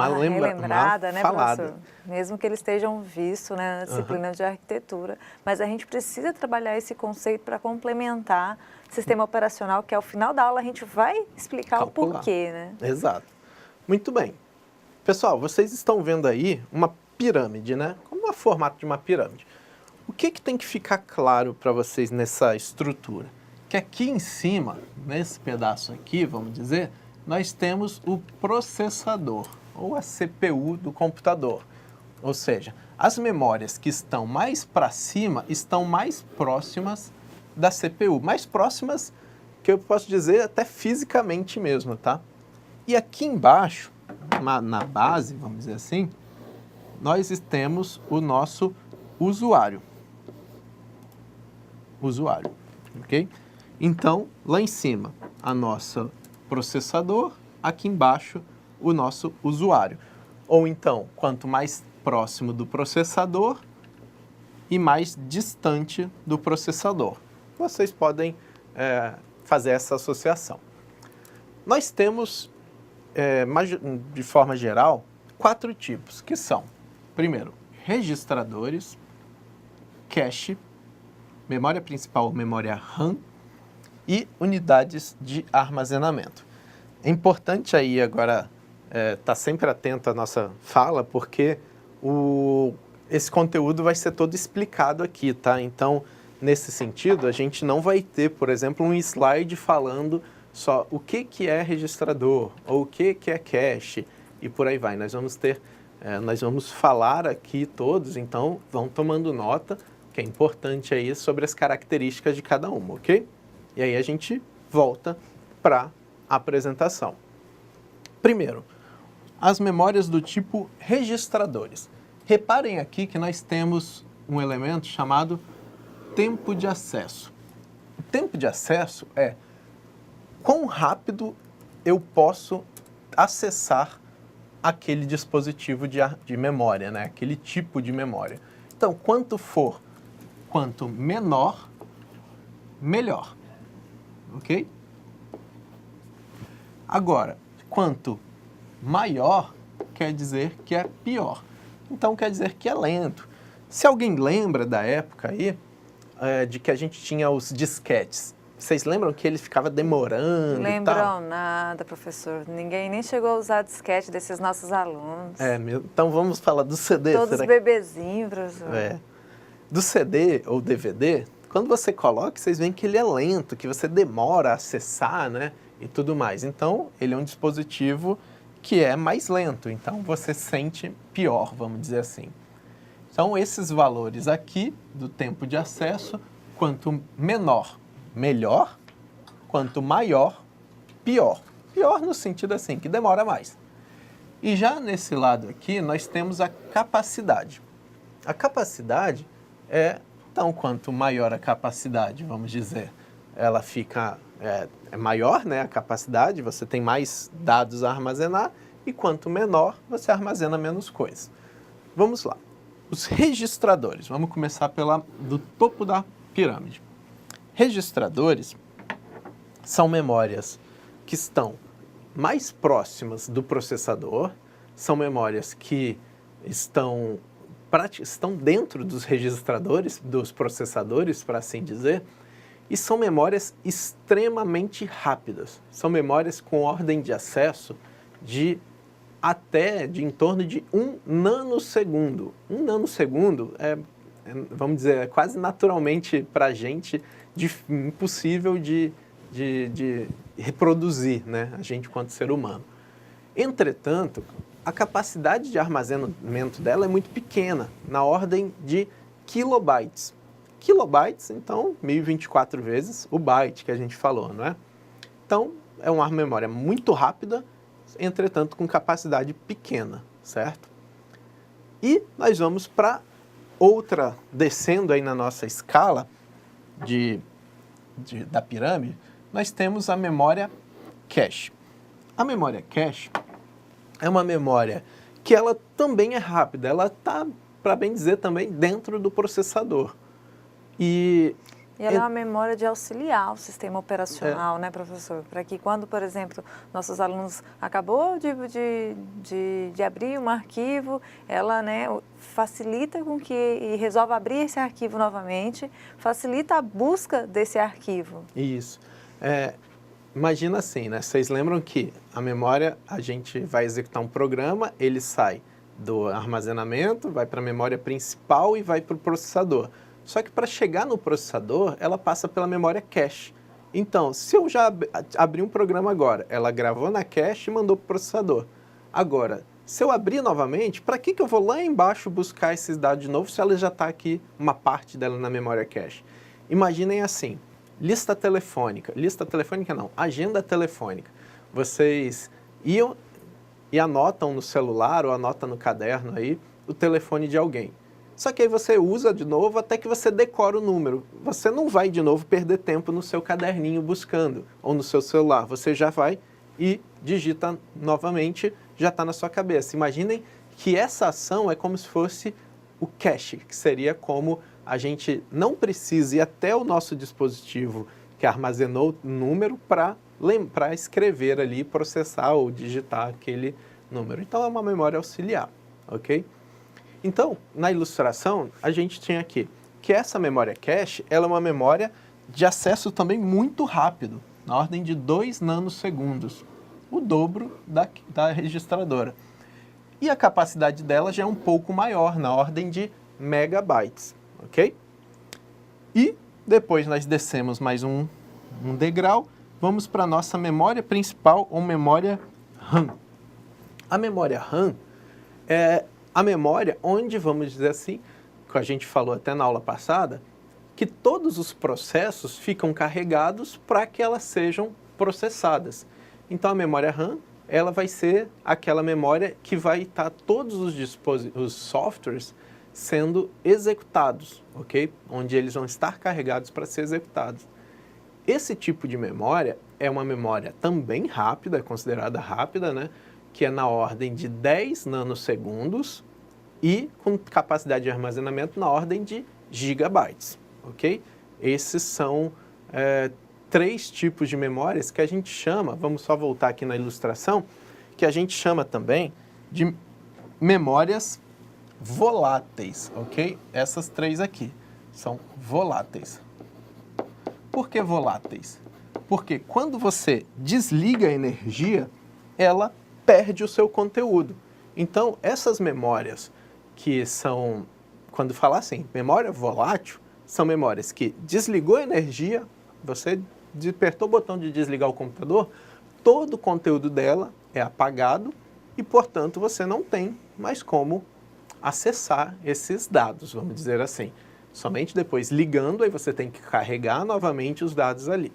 relembrada, né, falada. professor? Mesmo que eles estejam vistos, né, na disciplina de arquitetura. Mas a gente precisa trabalhar esse conceito para complementar o sistema operacional, que ao final da aula a gente vai explicar Calcular. o porquê, né? Exato. Muito bem. Pessoal, vocês estão vendo aí uma pirâmide, né? Como é o formato de uma pirâmide. O que tem que ficar claro para vocês nessa estrutura? Que aqui em cima, nesse pedaço aqui, vamos dizer, nós temos o processador, ou a CPU do computador. Ou seja, as memórias que estão mais para cima estão mais próximas da CPU. Mais próximas, que eu posso dizer, até fisicamente mesmo, tá? E aqui embaixo, na base, vamos dizer assim, nós temos o nosso usuário. Ok? Então, lá em cima, a nossa processador, aqui embaixo, o nosso usuário. Ou então, quanto mais próximo do processador e mais distante do processador. Vocês podem fazer essa associação. Nós temos, de forma geral, 4 tipos, que são, primeiro, registradores, cache, memória principal, memória RAM e unidades de armazenamento. É importante aí agora estar sempre atento à nossa fala, porque esse conteúdo vai ser todo explicado aqui, tá? Então, nesse sentido, a gente não vai ter, por exemplo, um slide falando só o que é registrador, ou o que é cache, e por aí vai. Nós vamos falar aqui todos, então vão tomando nota, que é importante aí sobre as características de cada uma, ok? E aí a gente volta para a apresentação. Primeiro, as memórias do tipo registradores. Reparem aqui que nós temos um elemento chamado tempo de acesso. O tempo de acesso é quão rápido eu posso acessar aquele dispositivo de memória, né? Aquele tipo de memória. Então, quanto menor, melhor. Ok? Agora, quanto maior, quer dizer que é pior. Então, quer dizer que é lento. Se alguém lembra da época aí, de que a gente tinha os disquetes, vocês lembram que ele ficava demorando e tal? Lembram nada, professor. Ninguém nem chegou a usar disquete desses nossos alunos. Então vamos falar do CD. Todos bebezinhos, professor. Do CD ou DVD, quando você coloca, vocês veem que ele é lento, que você demora a acessar, né? E tudo mais. Então, ele é um dispositivo que é mais lento. Então, você sente pior, vamos dizer assim. Então, esses valores aqui do tempo de acesso, quanto menor, melhor, quanto maior, pior. Pior no sentido assim, que demora mais. E já nesse lado aqui, nós temos a capacidade. A capacidade então, quanto maior a capacidade, vamos dizer, ela fica, é maior, né, a capacidade, você tem mais dados a armazenar, e quanto menor, você armazena menos coisas. Vamos lá. Os registradores, vamos começar do topo da pirâmide. Registradores são memórias que estão mais próximas do processador, são memórias que estão dentro dos registradores, dos processadores, para assim dizer, E são memórias extremamente rápidas. São memórias com ordem de acesso de em torno de 1 nanossegundo. 1 nanossegundo vamos dizer, quase naturalmente para a gente impossível de reproduzir, né? A gente quanto ser humano. Entretanto, a capacidade de armazenamento dela é muito pequena, na ordem de kilobytes. Kilobytes, então, 1024 vezes o byte que a gente falou, não é? Então, é uma memória muito rápida, entretanto, com capacidade pequena, certo? E nós vamos para outra, descendo aí na nossa escala da pirâmide, nós temos a memória cache. A memória cache é uma memória que ela também é rápida, ela está, para bem dizer, também dentro do processador. E ela é uma memória de auxiliar o sistema operacional, né, professor? Para que quando, por exemplo, nossos alunos acabou de abrir um arquivo, ela, né, facilita com que e resolve abrir esse arquivo novamente, facilita a busca desse arquivo. Isso. Imagina assim, né? Vocês lembram que a memória, a gente vai executar um programa, ele sai do armazenamento, vai para a memória principal e vai para o processador. Só que para chegar no processador, ela passa pela memória cache. Então, se eu já abri um programa agora, ela gravou na cache e mandou para o processador. Agora, se eu abrir novamente, para que eu vou lá embaixo buscar esses dados de novo se ela já está aqui, uma parte dela na memória cache? Imaginem assim, lista telefônica não, agenda telefônica. Vocês iam e anotam no celular ou anotam no caderno aí o telefone de alguém. Só que aí você usa de novo até que você decora o número. Você não vai de novo perder tempo no seu caderninho buscando ou no seu celular. Você já vai e digita novamente, já está na sua cabeça. Imaginem que essa ação é como se fosse o cache, que seria como a gente não precisa ir até o nosso dispositivo que armazenou o número para escrever ali, processar ou digitar aquele número. Então é uma memória auxiliar, ok? Então, na ilustração, a gente tinha aqui que essa memória cache, ela é uma memória de acesso também muito rápido, na ordem de 2 nanossegundos, o dobro da registradora. E a capacidade dela já é um pouco maior, na ordem de megabytes, ok? E depois nós descemos mais um degrau, vamos para a nossa memória principal ou memória RAM. A memória RAM é a memória onde, vamos dizer assim, que a gente falou até na aula passada, que todos os processos ficam carregados para que elas sejam processadas. Então a memória RAM, ela vai ser aquela memória que vai estar todos os softwares sendo executados, ok? Onde eles vão estar carregados para ser executados. Esse tipo de memória é uma memória também rápida, é considerada rápida, né? Que é na ordem de 10 nanossegundos e com capacidade de armazenamento na ordem de gigabytes, ok? Esses são 3 tipos de memórias que a gente chama, vamos só voltar aqui na ilustração, que a gente chama também de memórias voláteis, ok? Essas 3 aqui são voláteis. Por que voláteis? Porque quando você desliga a energia, ela perde o seu conteúdo. Então, essas memórias que são, quando falar assim, memória volátil, são memórias que desligou a energia, você apertou o botão de desligar o computador, todo o conteúdo dela é apagado e, portanto, você não tem mais como acessar esses dados, vamos dizer assim. Somente depois ligando, aí você tem que carregar novamente os dados ali.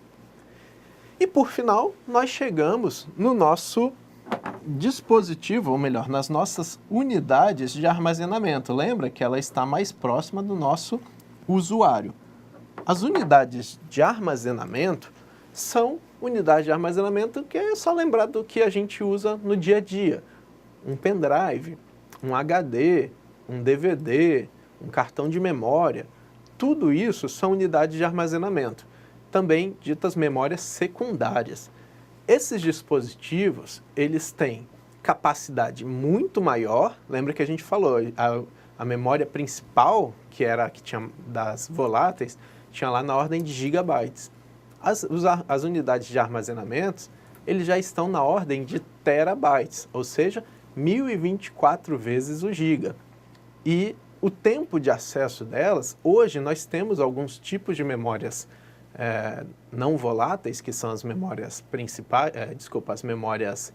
E por final, nós chegamos no nosso dispositivo, ou melhor, nas nossas unidades de armazenamento. Lembra que ela está mais próxima do nosso usuário. As unidades de armazenamento são unidades de armazenamento que é só lembrar do que a gente usa no dia a dia. Um pendrive, um HD, um DVD, um cartão de memória. Tudo isso são unidades de armazenamento, também ditas memórias secundárias. Esses dispositivos, eles têm capacidade muito maior. Lembra que a gente falou, a memória principal, que era a que tinha das voláteis, tinha lá na ordem de gigabytes. As unidades de armazenamento, eles já estão na ordem de terabytes, ou seja, 1024 vezes o giga. E o tempo de acesso delas, hoje nós temos alguns tipos de memórias não voláteis, que são as memórias principais, as memórias,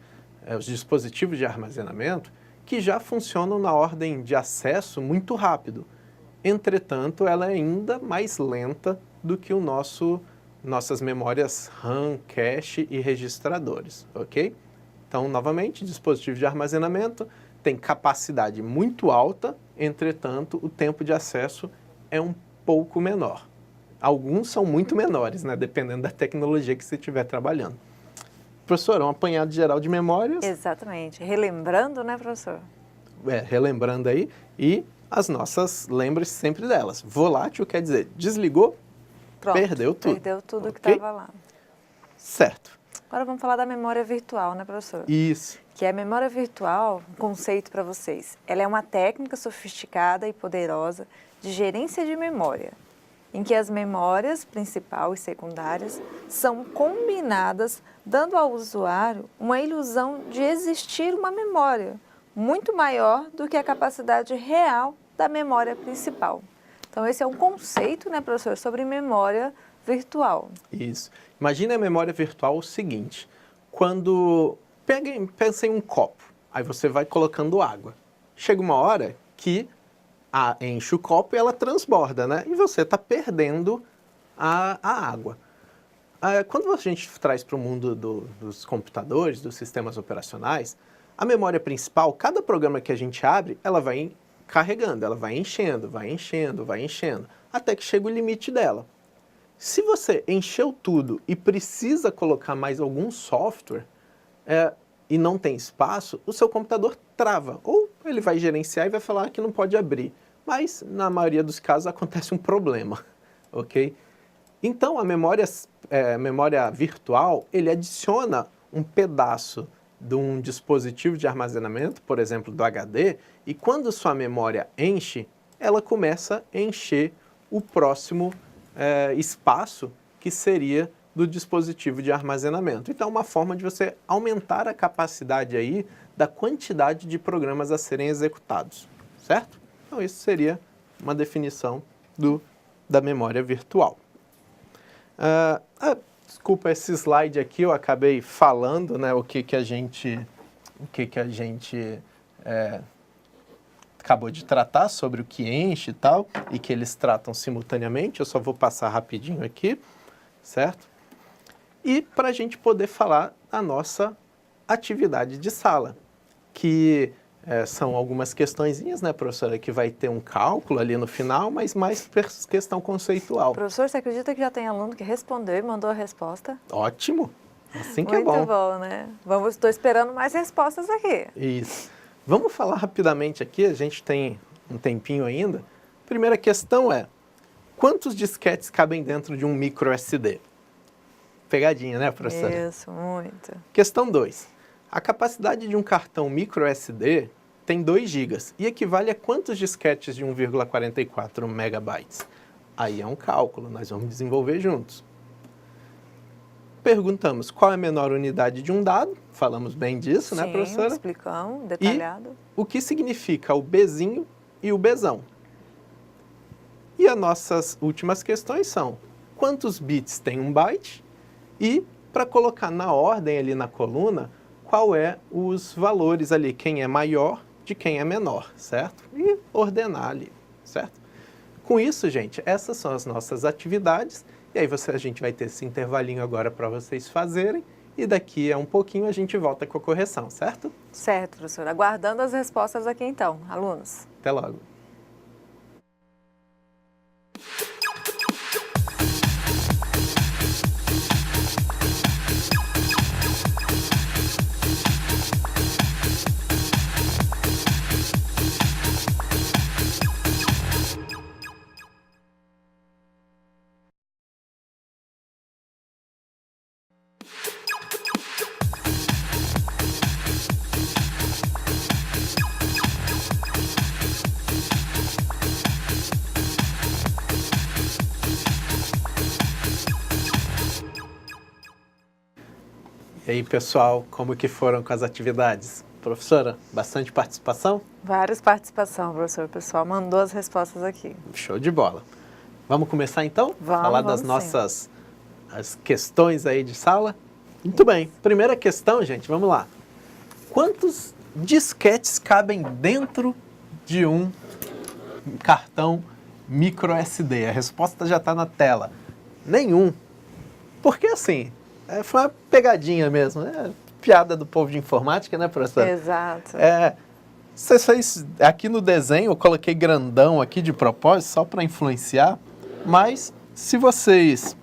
os dispositivos de armazenamento, que já funcionam na ordem de acesso muito rápido. Entretanto, ela é ainda mais lenta do que nossas memórias RAM, cache e registradores, ok? Então, novamente, dispositivo de armazenamento tem capacidade muito alta, entretanto, o tempo de acesso é um pouco menor. Alguns são muito menores, né? Dependendo da tecnologia que você estiver trabalhando. Professor, um apanhado geral de memórias. Exatamente. Relembrando, né, professor? Relembrando aí. E as nossas, lembre-se sempre delas. Volátil quer dizer, desligou, pronto, perdeu tudo. Perdeu tudo okay? que estava lá. Certo. Agora vamos falar da memória virtual, né, professor? Isso. Que a memória virtual, um conceito para vocês, ela é uma técnica sofisticada e poderosa de gerência de memória, em que as memórias principal e secundárias são combinadas, dando ao usuário uma ilusão de existir uma memória muito maior do que a capacidade real da memória principal. Então, esse é um conceito, né, professor, sobre memória virtual. Isso. Imagine a memória virtual o seguinte, quando pensa em um copo, aí você vai colocando água. Chega uma hora que enche o copo e ela transborda, né? E você está perdendo a água. Quando a gente traz para o mundo dos computadores, dos sistemas operacionais, a memória principal, cada programa que a gente abre, ela vai carregando, ela vai enchendo, até que chega o limite dela. Se você encheu tudo e precisa colocar mais algum software e não tem espaço, o seu computador trava. Ou ele vai gerenciar e vai falar que não pode abrir. Mas, na maioria dos casos, acontece um problema, ok? Então, a memória virtual, ele adiciona um pedaço de um dispositivo de armazenamento, por exemplo, do HD, e quando sua memória enche, ela começa a encher o próximo espaço que seria do dispositivo de armazenamento. Então, é uma forma de você aumentar a capacidade aí da quantidade de programas a serem executados, certo? Então, isso seria uma definição da memória virtual. Desculpa esse slide aqui, eu acabei falando, né, o que a gente acabou de tratar sobre o que enche e tal, e que eles tratam simultaneamente. Eu só vou passar rapidinho aqui, certo? E para a gente poder falar da nossa atividade de sala, que são algumas questõezinhas, né, professora, que vai ter um cálculo ali no final, mas mais questão conceitual. Professor, você acredita que já tem aluno que respondeu e mandou a resposta? Ótimo! Assim que muito é bom. Muito bom, né? Estou esperando mais respostas aqui. Isso. Vamos falar rapidamente aqui, a gente tem um tempinho ainda. Primeira questão é, quantos disquetes cabem dentro de um micro SD? Pegadinha, né, professora? Isso, muito. Questão 2. A capacidade de um cartão micro SD tem 2 GB e equivale a quantos disquetes de 1,44 megabytes? Aí é um cálculo, nós vamos desenvolver juntos. Perguntamos qual é a menor unidade de um dado, falamos bem disso, sim, né, professora? Explicamos, detalhado. E o que significa o Bzinho e o Bzão. E as nossas últimas questões são, quantos bits tem um byte? E, para colocar na ordem ali na coluna, qual é os valores ali, quem é maior de quem é menor, certo? E ordenar ali, certo? Com isso, gente, essas são as nossas atividades, e aí a gente vai ter esse intervalinho agora para vocês fazerem, e daqui a um pouquinho a gente volta com a correção, certo? Certo, professora. Aguardando as respostas aqui então, alunos. Até logo. E aí, pessoal, como que foram com as atividades? Professora, bastante participação? Várias participação, professor. O pessoal mandou as respostas aqui. Show de bola. Vamos começar então? Vamos, Falar das sim. nossas as questões aí de sala? Muito bem. Primeira questão, gente, vamos lá. Quantos disquetes cabem dentro de um cartão micro SD? A resposta já está na tela. Nenhum. Porque assim, foi uma pegadinha mesmo, né? Piada do povo de informática, né, professor? Exato. Vocês fez aqui no desenho, eu coloquei grandão aqui de propósito, só para influenciar, mas se vocês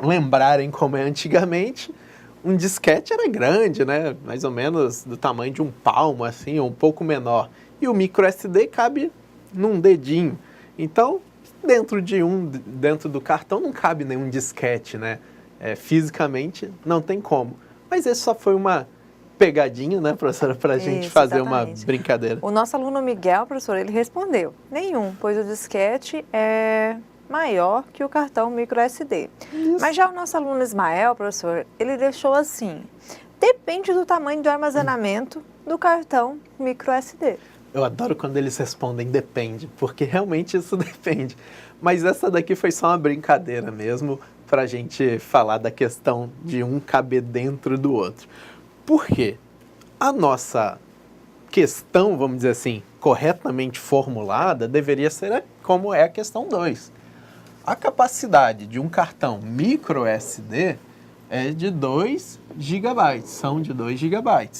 lembrarem como é antigamente, um disquete era grande, né? Mais ou menos do tamanho de um palmo, assim, ou um pouco menor. E o micro SD cabe num dedinho. Então, dentro do cartão não cabe nenhum disquete, né? Fisicamente não tem como. Mas esse só foi uma pegadinha, né, professora, para a gente fazer exatamente. uma brincadeira. O nosso aluno Miguel, professor, ele respondeu: nenhum, pois o disquete é maior que o cartão micro SD. Isso. Mas já o nosso aluno Ismael, professor, ele deixou assim: depende do tamanho do armazenamento do cartão micro SD. Eu adoro quando eles respondem depende, porque realmente isso depende. Mas essa daqui foi só uma brincadeira mesmo, para a gente falar da questão de um caber dentro do outro. Por quê? A nossa questão, vamos dizer assim, corretamente formulada, deveria ser como é a questão 2. A capacidade de um cartão micro SD é de 2 GB, são de 2 GB.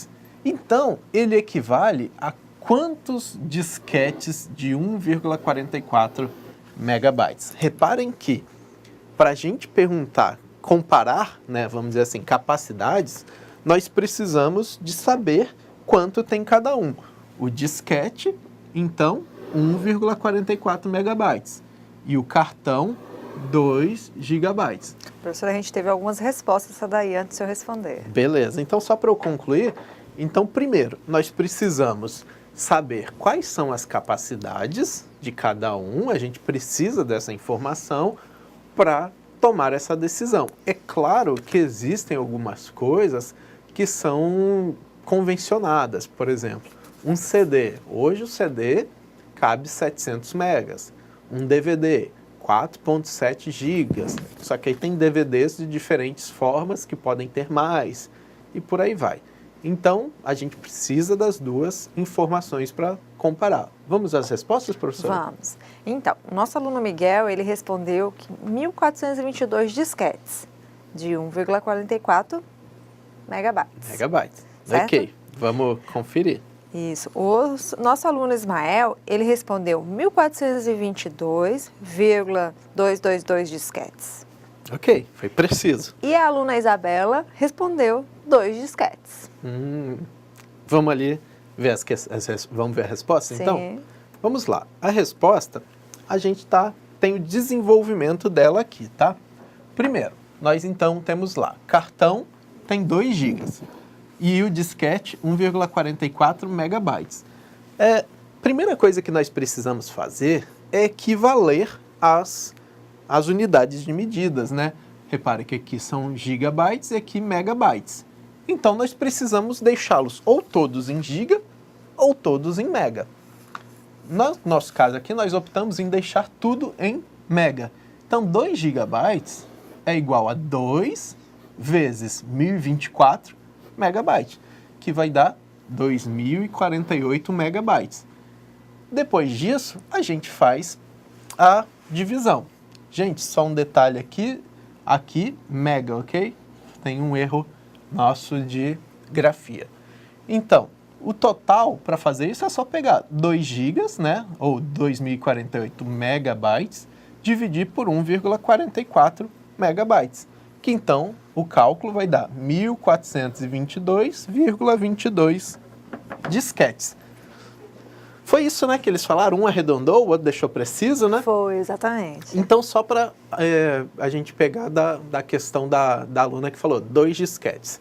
Então, ele equivale a quantos disquetes de 1,44 megabytes? Reparem que, para a gente comparar, né, vamos dizer assim, capacidades, nós precisamos de saber quanto tem cada um. O disquete, então, 1,44 megabytes. E o cartão, 2 gigabytes. Professor, a gente teve algumas respostas essa daí antes de eu responder. Beleza, então só para eu concluir, então primeiro, nós precisamos saber quais são as capacidades de cada um, a gente precisa dessa informação para tomar essa decisão. É claro que existem algumas coisas que são convencionadas, por exemplo, um CD. Hoje o CD cabe 700 megas, um DVD 4.7 gigas, só que aí tem DVDs de diferentes formas que podem ter mais e por aí vai. Então, a gente precisa das duas informações para comparar. Vamos às respostas, professora? Vamos. Então, o nosso aluno Miguel, ele respondeu que 1.422 disquetes de 1,44 megabytes. Megabytes. Certo? Ok, vamos conferir. Isso. O nosso aluno Ismael, ele respondeu 1.422,222 disquetes. Ok, foi preciso. E a aluna Isabela respondeu 2 disquetes. Vamos ali ver vamos ver a resposta, Sim. então? Vamos lá. A resposta, a gente tem o desenvolvimento dela aqui, tá? Primeiro, nós então temos lá, cartão tem 2 gigas e o disquete 1,44 megabytes. Primeira coisa que nós precisamos fazer é equivaler as unidades de medidas, né? Repare que aqui são gigabytes e aqui megabytes. Então, nós precisamos deixá-los ou todos em giga ou todos em mega. No nosso caso aqui, nós optamos em deixar tudo em mega. Então, 2 gigabytes é igual a 2 vezes 1024 megabytes, que vai dar 2048 megabytes. Depois disso, a gente faz a divisão. Gente, só um detalhe aqui mega, ok? Tem um erro nosso de grafia. Então, o total para fazer isso é só pegar 2 gigas, né, ou 2048 megabytes, dividir por 1,44 megabytes, que então o cálculo vai dar 1422,22 disquetes. Foi isso, né, que eles falaram, um arredondou, o outro deixou preciso, né? Foi, exatamente. Então, só para a gente pegar da questão da aluna que falou, 2 disquetes.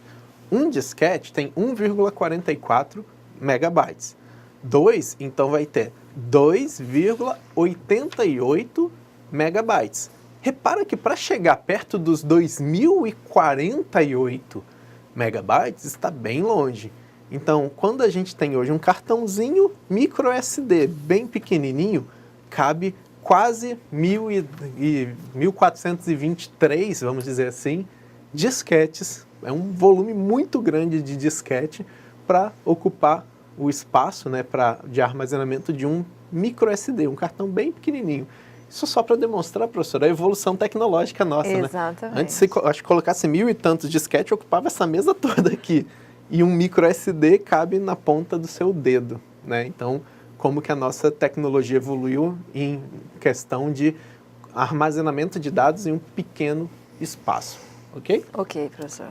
Um disquete tem 1,44 megabytes. 2, então, vai ter 2,88 megabytes. Repara que para chegar perto dos 2048 megabytes está bem longe. Então, quando a gente tem hoje um cartãozinho micro SD bem pequenininho, cabe quase 1.423, vamos dizer assim, disquetes. É um volume muito grande de disquete para ocupar o espaço, né, de armazenamento de um micro SD, um cartão bem pequenininho. Isso só para demonstrar, professor, a evolução tecnológica nossa, Exatamente. né? Antes, se acho que colocasse 1.000 e tantos disquetes, ocupava essa mesa toda aqui. E um micro SD cabe na ponta do seu dedo, né? Então, como que a nossa tecnologia evoluiu em questão de armazenamento de dados em um pequeno espaço, ok? Ok, professor.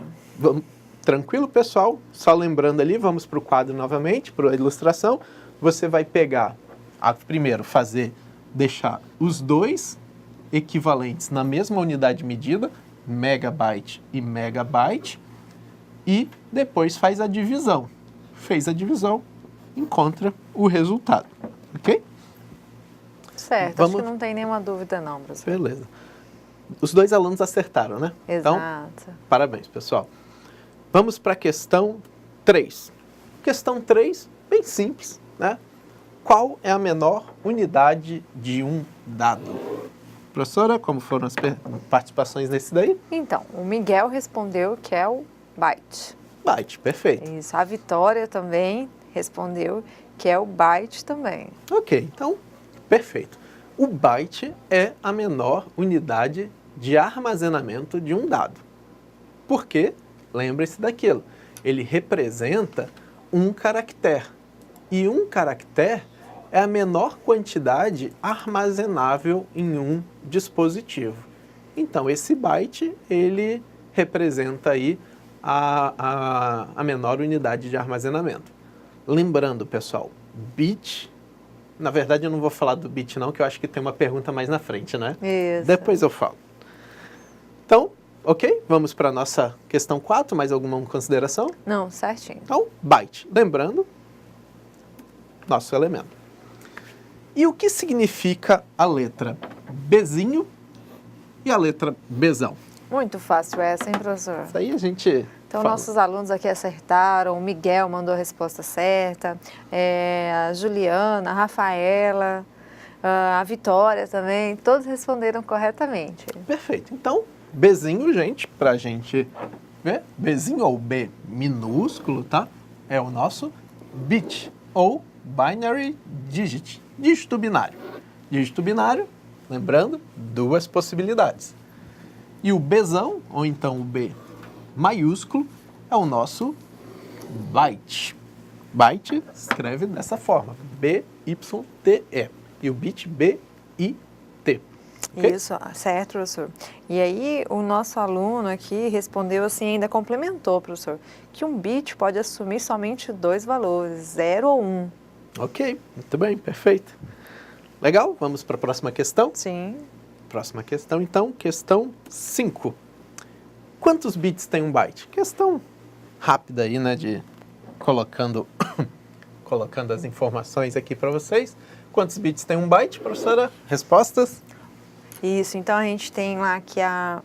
Tranquilo, pessoal? Só lembrando ali, vamos para o quadro novamente, para a ilustração. Você vai pegar, primeiro, deixar os dois equivalentes na mesma unidade de medida, megabyte e megabyte, e depois faz a divisão. Fez a divisão, encontra o resultado, ok? Certo, acho que não tem nenhuma dúvida não, professor. Beleza. Os dois alunos acertaram, né? Exato. Então, parabéns, pessoal. Vamos para a questão 3. Questão 3, bem simples, né? Qual é a menor unidade de um dado? Professora, como foram as participações nesse daí? Então, o Miguel respondeu que é o byte. Byte, perfeito. Isso, a Vitória também respondeu que é o byte também. Ok, então, perfeito. O byte é a menor unidade de armazenamento de um dado. Por quê? Lembre-se daquilo. Ele representa um caractere. E um caractere é a menor quantidade armazenável em um dispositivo. Então, esse byte, ele representa aí a menor unidade de armazenamento. Lembrando, pessoal, bit, na verdade eu não vou falar do bit não, que eu acho que tem uma pergunta mais na frente, né? Isso. Depois eu falo. Então, ok? Vamos para a nossa questão 4, mais alguma consideração? Não, certinho. Então, byte. Lembrando, nosso elemento. E o que significa a letra Bzinho e a letra Bzão? Muito fácil essa, hein, professor? Isso aí a gente Então, fala. nossos alunos aqui acertaram, o Miguel mandou a resposta certa, a Juliana, a Rafaela, a Vitória também, todos responderam corretamente. Perfeito. Então, Bzinho, gente, pra gente ver, Bzinho ou B minúsculo, tá? É o nosso bit, ou binary digit, dígito binário. Dígito binário, lembrando, duas possibilidades. E o Bzão, ou então o B maiúsculo, é o nosso byte. Byte escreve dessa forma, B-Y-T-E. E o bit B-I-T. Okay? Isso, certo, professor. E aí, o nosso aluno aqui respondeu assim, ainda complementou, professor, que um bit pode assumir somente dois valores, 0 ou 1. Ok, muito bem, perfeito. Legal, vamos para a próxima questão? Sim. Próxima questão, então, questão 5. Quantos bits tem um byte? Questão rápida aí, né, de colocando as informações aqui para vocês. Quantos bits tem um byte, professora? Respostas? Isso, então a gente tem lá aqui a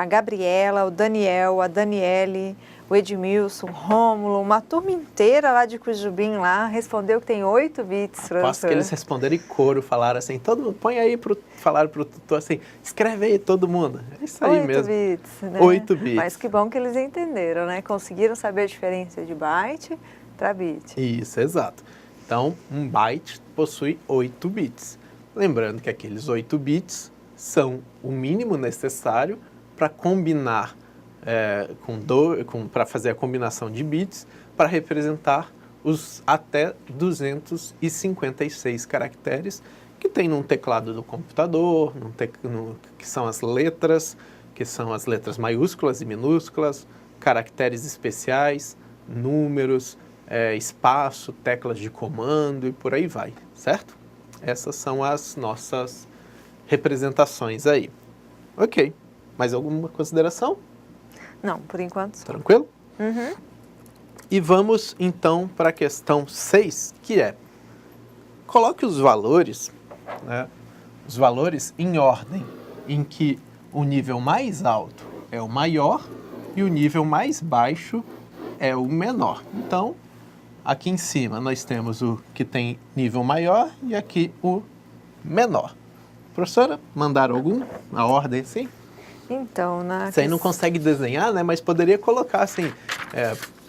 Gabriela, o Daniel, a Daniele, o Edmilson, o Rômulo, uma turma inteira lá de Cujubim lá respondeu que tem 8 bits, professor. Aposto que eles responderam em coro, falaram assim, todo mundo, põe aí, falaram pro tutor assim, escreve aí todo mundo. É isso aí 8 mesmo. 8 bits, né? 8 bits. Mas que bom que eles entenderam, né? Conseguiram saber a diferença de byte para bit. Isso, exato. Então, um byte possui 8 bits. Lembrando que aqueles 8 bits são o mínimo necessário para combinar, para fazer a combinação de bits, para representar os até 256 caracteres que tem num teclado do computador, que são as letras maiúsculas e minúsculas, caracteres especiais, números, espaço, teclas de comando e por aí vai, certo? Essas são as nossas representações aí. Ok. Mais alguma consideração? Não, por enquanto só. Tranquilo? Uhum. E vamos então para a questão 6, que é: coloque os valores, né, os valores em ordem em que o nível mais alto é o maior e o nível mais baixo é o menor. Então, aqui em cima nós temos o que tem nível maior e aqui o menor. Professora, mandaram algum? A ordem assim? Então, Você aí não consegue desenhar, né? Mas poderia colocar assim,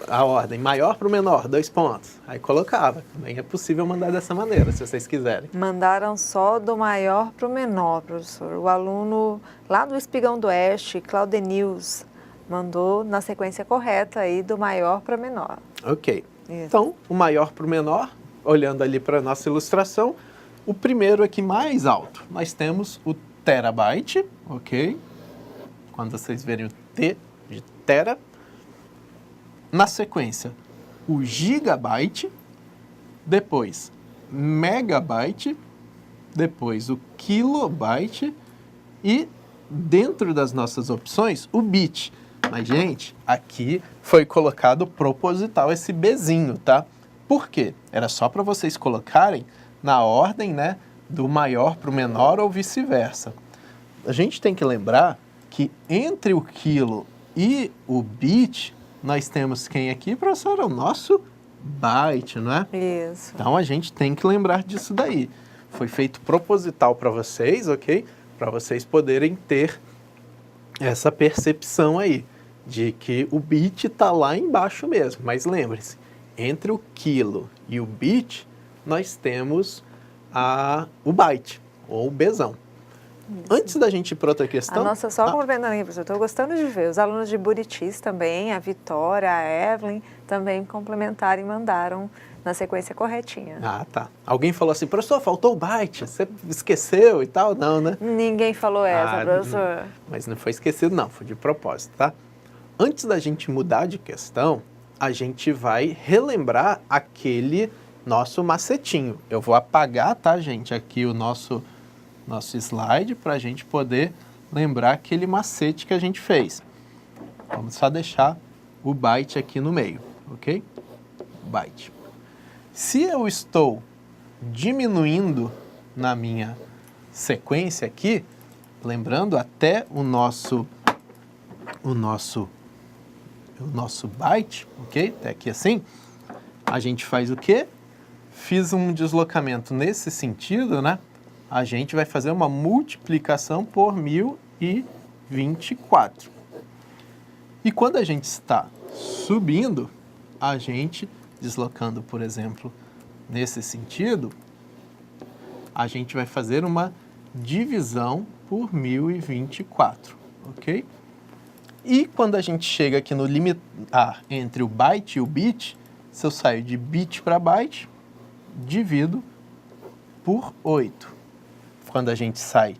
a ordem maior para o menor, 2 pontos. Aí colocava. Também é possível mandar dessa maneira, se vocês quiserem. Mandaram só do maior para o menor, professor. O aluno lá do Espigão do Oeste, Claudenils, mandou na sequência correta aí do maior para menor. Ok. Isso. Então, o maior para o menor, olhando ali para a nossa ilustração, o primeiro aqui mais alto. Nós temos o terabyte, ok? Quando vocês verem o T de tera. Na sequência, o gigabyte, depois megabyte, depois o kilobyte e dentro das nossas opções o bit. Mas, gente, aqui foi colocado proposital esse Bzinho, tá? Por quê? Era só para vocês colocarem na ordem, né, do maior para o menor ou vice-versa. A gente tem que lembrar que entre o quilo e o bit, nós temos quem aqui, professor? O nosso byte, não é? Isso. Então, a gente tem que lembrar disso daí. Foi feito proposital para vocês, ok? Para vocês poderem ter essa percepção aí, de que o bit está lá embaixo mesmo. Mas lembre-se, entre o quilo e o bit, nós temos o byte, ou o Bzão. Antes da gente ir para outra questão... Só complementando aqui, professor, estou gostando de ver. Os alunos de Buritis também, a Vitória, a Evelyn, também complementaram e mandaram na sequência corretinha. Ah, tá. Alguém falou assim, professor, faltou o byte, você esqueceu e tal? Não, né? Ninguém falou essa, professor. Mas não foi esquecido, não, foi de propósito, tá? Antes da gente mudar de questão, a gente vai relembrar aquele nosso macetinho. Eu vou apagar, tá, gente, aqui o nosso slide para a gente poder lembrar aquele macete que a gente fez. Vamos só deixar o byte aqui no meio, ok? Byte. Se eu estou diminuindo na minha sequência aqui, lembrando até o nosso byte, ok? Até aqui assim, a gente faz o quê? Fiz um deslocamento nesse sentido, né? A gente vai fazer uma multiplicação por 1024. E quando a gente está subindo, a gente, deslocando, por exemplo, nesse sentido, a gente vai fazer uma divisão por 1024, ok? E quando a gente chega aqui no limitar entre o byte e o bit, se eu saio de bit para byte, divido por 8. Quando a gente sai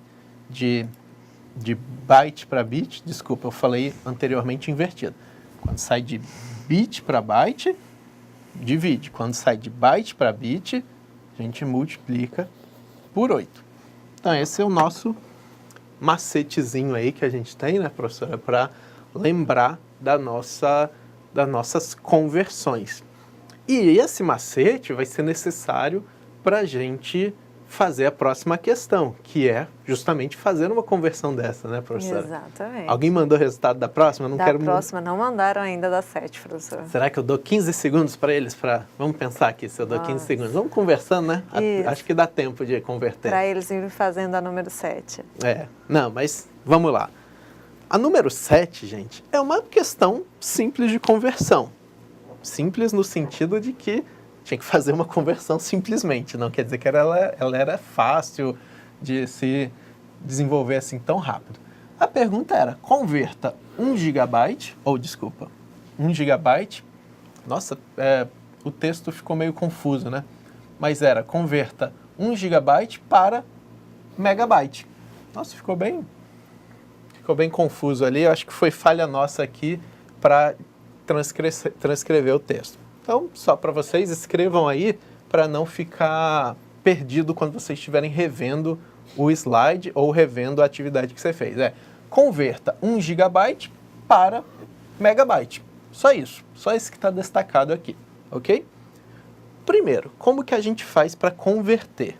de byte para bit, desculpa, eu falei anteriormente invertido. Quando sai de bit para byte, divide. Quando sai de byte para bit, a gente multiplica por 8. Então, esse é o nosso macetezinho aí que a gente tem, né, professora, para lembrar das nossas conversões. E esse macete vai ser necessário para a gente fazer a próxima questão, que é justamente fazer uma conversão dessa, né, professora? Exatamente. Alguém mandou o resultado da próxima? Próxima não mandaram ainda da 7, professora. Será que eu dou 15 segundos para eles? Vamos pensar aqui se eu dou 15 segundos. Vamos conversando, né? Acho que dá tempo de converter. Para eles irem fazendo a número 7. Não, mas vamos lá. A número 7, gente, é uma questão simples de conversão. Simples no sentido de que tinha que fazer uma conversão simplesmente. Não quer dizer que ela era fácil de se desenvolver assim tão rápido. A pergunta era, converta 1 GB, nossa, o texto ficou meio confuso, né? Mas era, converta 1 GB para megabyte. Nossa, ficou bem confuso ali. Eu acho que foi falha nossa aqui para transcrever o texto. Então, só para vocês, escrevam aí para não ficar perdido quando vocês estiverem revendo o slide ou revendo a atividade que você fez. Converta 1 GB para megabyte. Só isso. Só esse que está destacado aqui, ok? Primeiro, como que a gente faz para converter?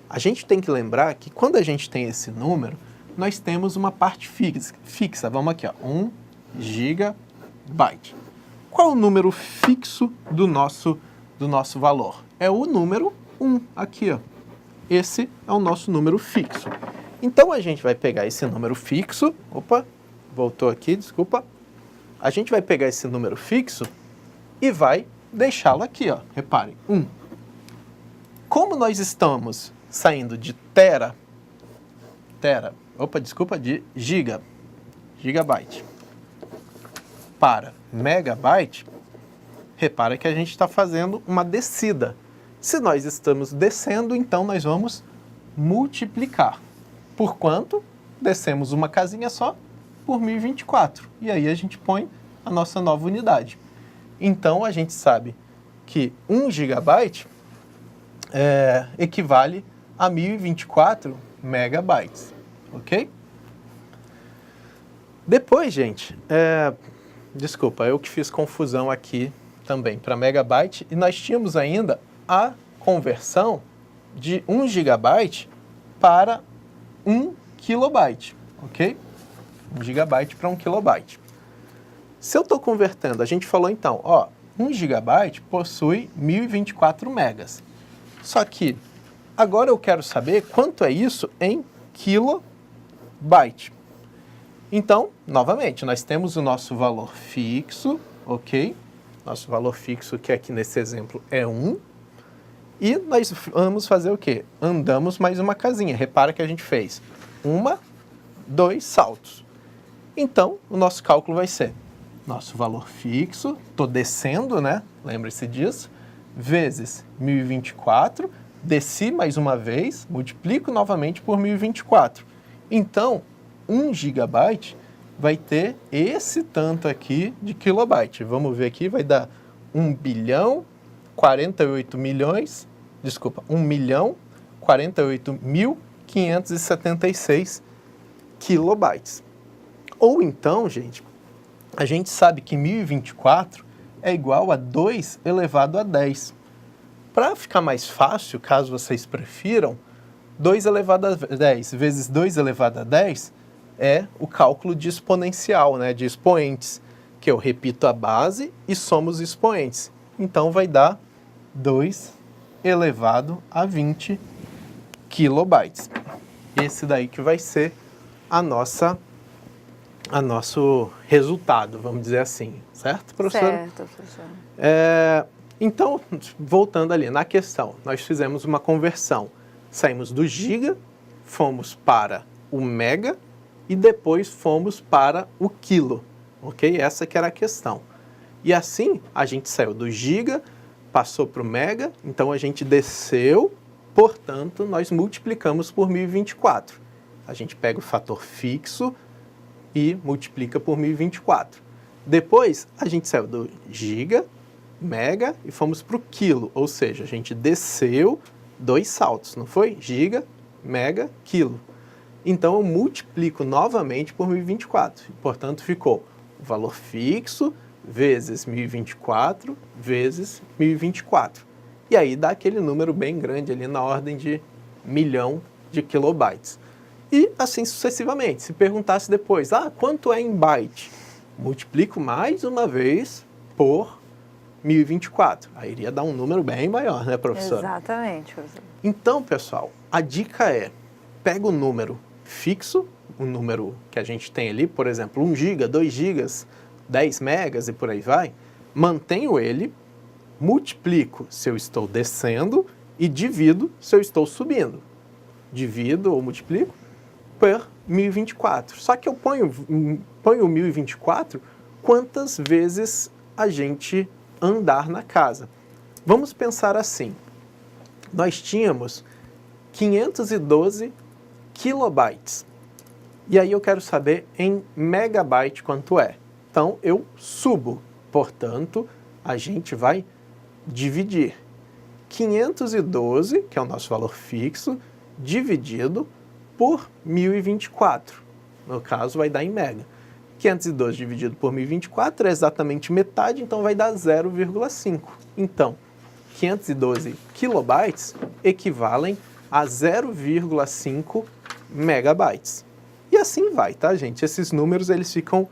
A gente tem que lembrar que quando a gente tem esse número, nós temos uma parte fixa. Vamos aqui, ó, 1 gigabyte. Qual o número fixo do nosso valor? É o número 1 aqui, ó. Esse é o nosso número fixo. Então, a gente vai pegar esse número fixo. Opa, voltou aqui, desculpa. A gente vai pegar esse número fixo e vai deixá-lo aqui, ó. Reparem, 1. Como nós estamos saindo de de gigabyte para megabyte, repara que a gente está fazendo uma descida. Se nós estamos descendo, então nós vamos multiplicar. Por quanto? Descemos uma casinha só por 1024. E aí a gente põe a nossa nova unidade. Então a gente sabe que 1 gigabyte equivale a 1024 megabytes. Ok? Depois, gente, desculpa, eu que fiz confusão aqui também para megabyte, e nós tínhamos ainda a conversão de 1 gigabyte para 1 kilobyte, ok? 1 gigabyte para 1 kilobyte. Se eu estou convertendo, a gente falou então, ó, 1 gigabyte possui 1024 megas. Só que agora eu quero saber quanto é isso em kilobyte. Então, novamente, nós temos o nosso valor fixo, ok? Nosso valor fixo, que aqui nesse exemplo é 1. E nós vamos fazer o quê? Andamos mais uma casinha. Repara que a gente fez 2 saltos. Então, o nosso cálculo vai ser nosso valor fixo, estou descendo, né? Lembre-se disso, vezes 1024, desci mais uma vez, multiplico novamente por 1024. Então, 1 gigabyte vai ter esse tanto aqui de kilobyte. Vamos ver aqui, vai dar 1.048.576 kilobytes. Ou então, gente, a gente sabe que 1024 é igual a 2 elevado a 10. Para ficar mais fácil, caso vocês prefiram, 2 elevado a 10 vezes 2 elevado a 10 é o cálculo de exponencial, né, de expoentes, que eu repito a base e somo os expoentes. Então, vai dar 2 elevado a 20 kilobytes. Esse daí que vai ser nosso resultado, vamos dizer assim. Certo, professora? Certo, professor. Então, voltando ali na questão, nós fizemos uma conversão. Saímos do giga, fomos para o mega e depois fomos para o quilo, ok? Essa que era a questão. E assim, a gente saiu do giga, passou para o mega, então a gente desceu, portanto, nós multiplicamos por 1024. A gente pega o fator fixo e multiplica por 1024. Depois, a gente saiu do giga, mega e fomos para o quilo, ou seja, a gente desceu 2 saltos, não foi? Giga, mega, quilo. Então, eu multiplico novamente por 1024. Portanto, ficou o valor fixo vezes 1024 vezes 1024. E aí dá aquele número bem grande ali na ordem de 1.000.000 de kilobytes. E assim sucessivamente. Se perguntasse depois, quanto é em byte? Multiplico mais uma vez por 1024. Aí iria dar um número bem maior, né, professora? Exatamente, professor. Então, pessoal, a dica é, pega o número fixo, o número que a gente tem ali, por exemplo, 1 giga, 2 gigas, 10 megas e por aí vai, mantenho ele, multiplico se eu estou descendo e divido se eu estou subindo. Divido ou multiplico por 1024. Só que eu ponho 1024 quantas vezes a gente andar na casa. Vamos pensar assim. Nós tínhamos 512 kilobytes. E aí eu quero saber em megabyte quanto é. Então eu subo. Portanto, a gente vai dividir 512, que é o nosso valor fixo, dividido por 1024. No caso, vai dar em mega. 512 dividido por 1024 é exatamente metade, então vai dar 0,5. Então, 512 kilobytes equivalem a 0,5 megabytes. E assim vai, tá, gente? Esses números, eles ficam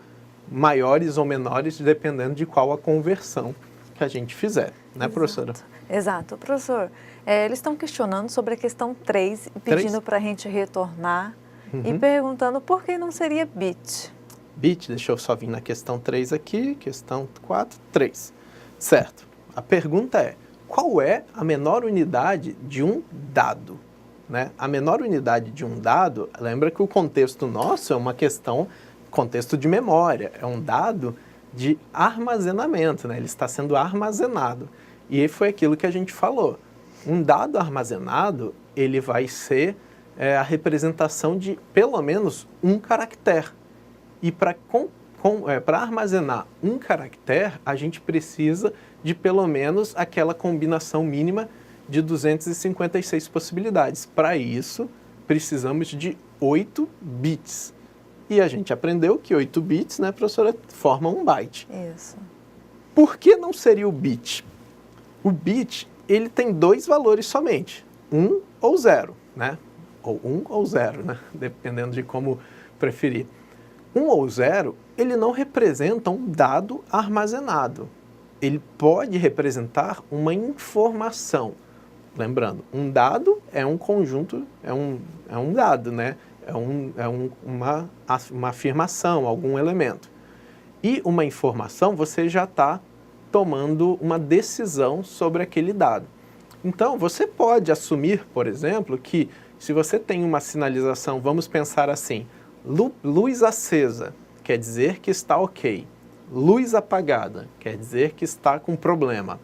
maiores ou menores, dependendo de qual a conversão que a gente fizer, né, professora? Exato. Professor, eles estão questionando sobre a questão 3, pedindo para a gente retornar e perguntando por que não seria bit. Bit, deixa eu só vir na questão 3 aqui, questão 4, 3. Certo. A pergunta é, qual é a menor unidade de um dado? Né? A menor unidade de um dado, lembra que o contexto nosso é uma questão, contexto de memória, é um dado de armazenamento, né? Ele está sendo armazenado. E foi aquilo que a gente falou. Um dado armazenado, ele vai ser a representação de pelo menos um caractere. E para armazenar um caractere, a gente precisa de pelo menos aquela combinação mínima de 256 possibilidades. Para isso, precisamos de 8 bits. E a gente aprendeu que 8 bits, né, professora, formam um byte. Isso. Por que não seria o bit? O bit, ele tem dois valores somente, 1 ou 0, né? Ou 1 ou 0, né? Dependendo de como preferir. 1 ou 0, ele não representa um dado armazenado. Ele pode representar uma informação. Lembrando, um dado é um conjunto, é um dado, né? Uma afirmação, algum elemento. E uma informação, você já está tomando uma decisão sobre aquele dado. Então, você pode assumir, por exemplo, que se você tem uma sinalização, vamos pensar assim, luz acesa quer dizer que está ok. Luz apagada quer dizer que está com problema.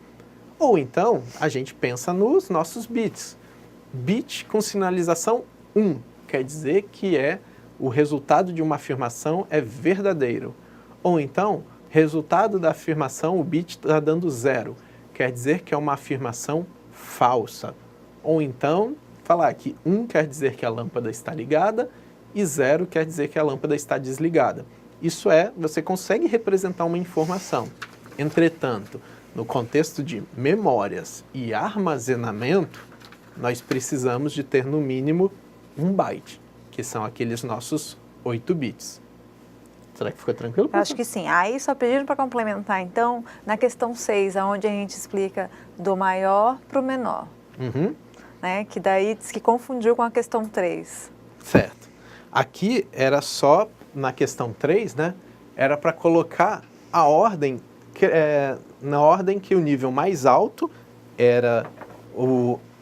Ou então, a gente pensa nos nossos bits. Bit com sinalização 1 quer dizer que o resultado de uma afirmação é verdadeiro. Ou então, resultado da afirmação, o bit está dando 0. Quer dizer que é uma afirmação falsa. Ou então, falar que 1 quer dizer que a lâmpada está ligada e 0 quer dizer que a lâmpada está desligada. Isso você consegue representar uma informação. Entretanto, no contexto de memórias e armazenamento, nós precisamos de ter no mínimo 1 byte, que são aqueles nossos 8 bits. Será que ficou tranquilo? Acho que sim. Aí só pedindo para complementar, então, na questão 6, onde a gente explica do maior para o menor. Né? Que daí diz que confundiu com a questão 3. Certo. Aqui era só, na questão 3, né? Era para colocar a ordem, na ordem que o nível mais alto era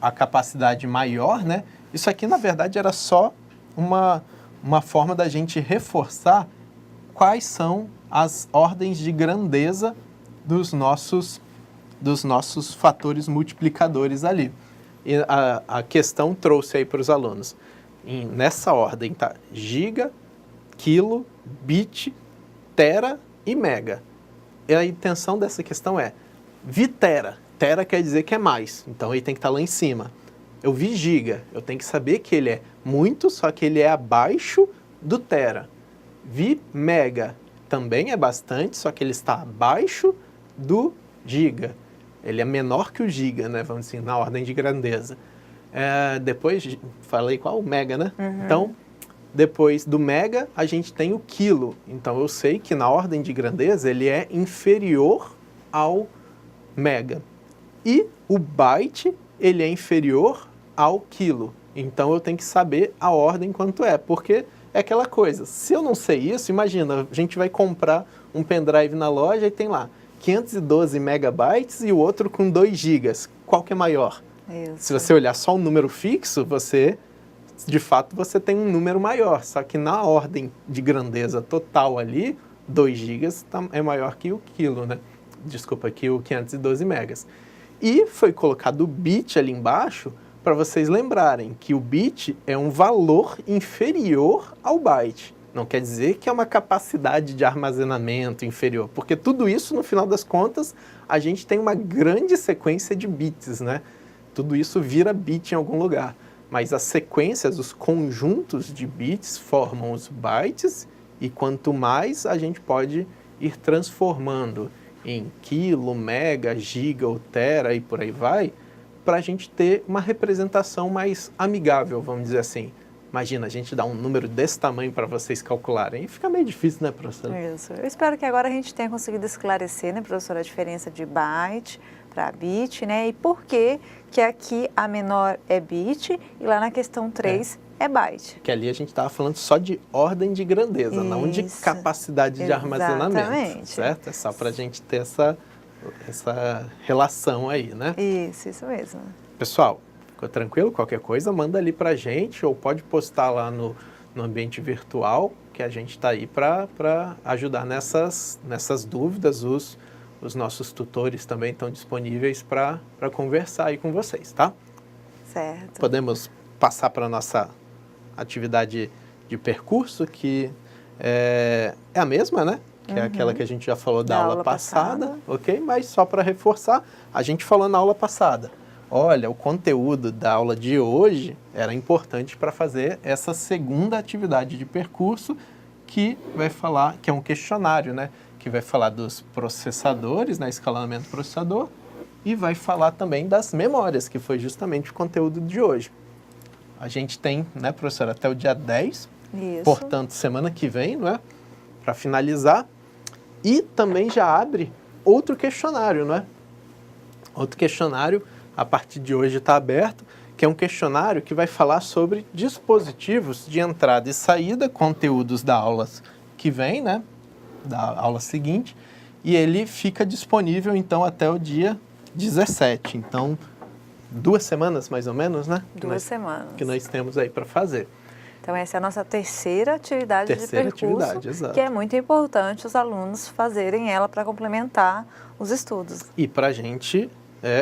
a capacidade maior, né? Isso aqui, na verdade, era só uma forma da gente reforçar quais são as ordens de grandeza dos nossos fatores multiplicadores ali. E a questão trouxe aí para os alunos. Nessa ordem, tá? Giga, quilo, bit, tera e mega. E a intenção dessa questão é vitera. Tera quer dizer que é mais, então ele tem que estar lá em cima. Eu vi giga, eu tenho que saber que ele é muito, só que ele é abaixo do tera. Vi mega, também é bastante, só que ele está abaixo do giga. Ele é menor que o giga, né? Vamos dizer, na ordem de grandeza. Depois, falei qual? O mega, né? Então, depois do mega, a gente tem o quilo. Então, eu sei que na ordem de grandeza, ele é inferior ao mega. E o byte, ele é inferior ao quilo. Então, eu tenho que saber a ordem quanto é, porque é aquela coisa. Se eu não sei isso, imagina, a gente vai comprar um pendrive na loja e tem lá 512 megabytes e o outro com 2 gigas. Qual que é maior? Isso. Se você olhar só um número fixo, de fato, você tem um número maior. Só que na ordem de grandeza total ali, 2 gigas é maior que o quilo, né? Desculpa, que o 512 megas. E foi colocado o bit ali embaixo para vocês lembrarem que o bit é um valor inferior ao byte. Não quer dizer que é uma capacidade de armazenamento inferior, porque tudo isso, no final das contas, a gente tem uma grande sequência de bits, né? Tudo isso vira bit em algum lugar. Mas as sequências, os conjuntos de bits formam os bytes e quanto mais a gente pode ir transformando em quilo, mega, giga ou tera e por aí vai, para a gente ter uma representação mais amigável, vamos dizer assim. Imagina, a gente dá um número desse tamanho para vocês calcularem. E fica meio difícil, né, professora? Isso. Eu espero que agora a gente tenha conseguido esclarecer, né, professora, a diferença de byte para bit, né? E por que aqui a menor é bit e lá na questão 3 é byte. Que ali a gente estava falando só de ordem de grandeza, não de capacidade de armazenamento, Exatamente. certo? É só para a gente ter essa relação aí, né? Isso mesmo. Pessoal, ficou tranquilo? Qualquer coisa, manda ali para a gente ou pode postar lá no ambiente virtual, que a gente está aí para ajudar nessas dúvidas. Os nossos tutores também estão disponíveis para conversar aí com vocês, tá? Certo. Podemos passar para a nossa atividade de percurso, que é a mesma, né? Que é aquela que a gente já falou da aula passada, ok? Mas só para reforçar, a gente falou na aula passada. Olha, o conteúdo da aula de hoje era importante para fazer essa segunda atividade de percurso, que vai falar, que é um questionário, né? Que vai falar dos processadores, né? Escalonamento processador, e vai falar também das memórias, que foi justamente o conteúdo de hoje. A gente tem, né, professora, até o dia 10, Isso. Portanto, semana que vem, não é? Para finalizar. E também já abre outro questionário, não é? Outro questionário, a partir de hoje está aberto, que é um questionário que vai falar sobre dispositivos de entrada e saída, conteúdos da aula que vem, né? Da aula seguinte, e ele fica disponível, então, até o dia 17. Então, 2 semanas, mais ou menos, né? 2 semanas. Que nós temos aí para fazer. Então, essa é a nossa terceira atividade de percurso, exato. Que é muito importante os alunos fazerem ela para complementar os estudos. E para a gente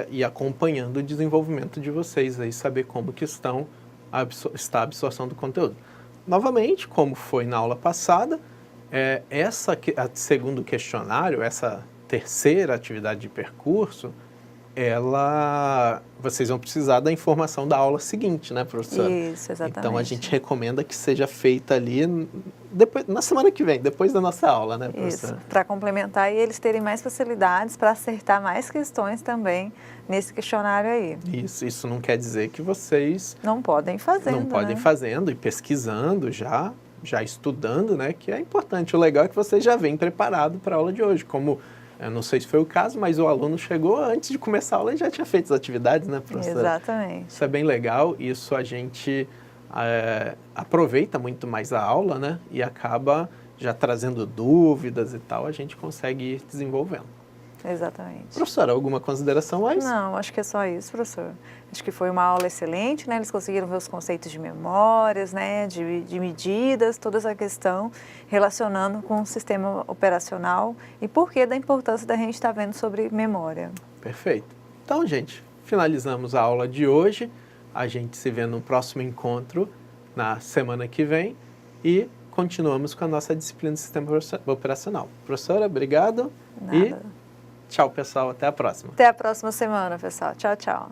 ir acompanhando o desenvolvimento de vocês aí, saber como que está a absorção do conteúdo. Novamente, como foi na aula passada, segundo questionário, essa terceira atividade de percurso, vocês vão precisar da informação da aula seguinte, né, professora? Isso, exatamente. Então, a gente recomenda que seja feita ali na semana que vem, depois da nossa aula, né, professora? Isso, para complementar e eles terem mais facilidades para acertar mais questões também nesse questionário aí. Isso não quer dizer que vocês não podem fazendo, não podem né? fazendo e pesquisando já estudando, né, que é importante. O legal é que vocês já vêm preparado para a aula de hoje, como eu não sei se foi o caso, mas o aluno chegou antes de começar a aula e já tinha feito as atividades, né, professora? Exatamente. Isso é bem legal, isso a gente aproveita muito mais a aula, né, e acaba já trazendo dúvidas e tal, a gente consegue ir desenvolvendo. Exatamente. Professora, alguma consideração mais? Não, acho que é só isso, professor. Acho que foi uma aula excelente, né? Eles conseguiram ver os conceitos de memórias, né? De medidas, toda essa questão relacionando com o sistema operacional e por que da importância da gente estar vendo sobre memória. Perfeito. Então, gente, finalizamos a aula de hoje. A gente se vê no próximo encontro na semana que vem e continuamos com a nossa disciplina de sistema operacional. Professora, obrigado. Nada. E tchau, pessoal. Até a próxima. Até a próxima semana, pessoal. Tchau, tchau.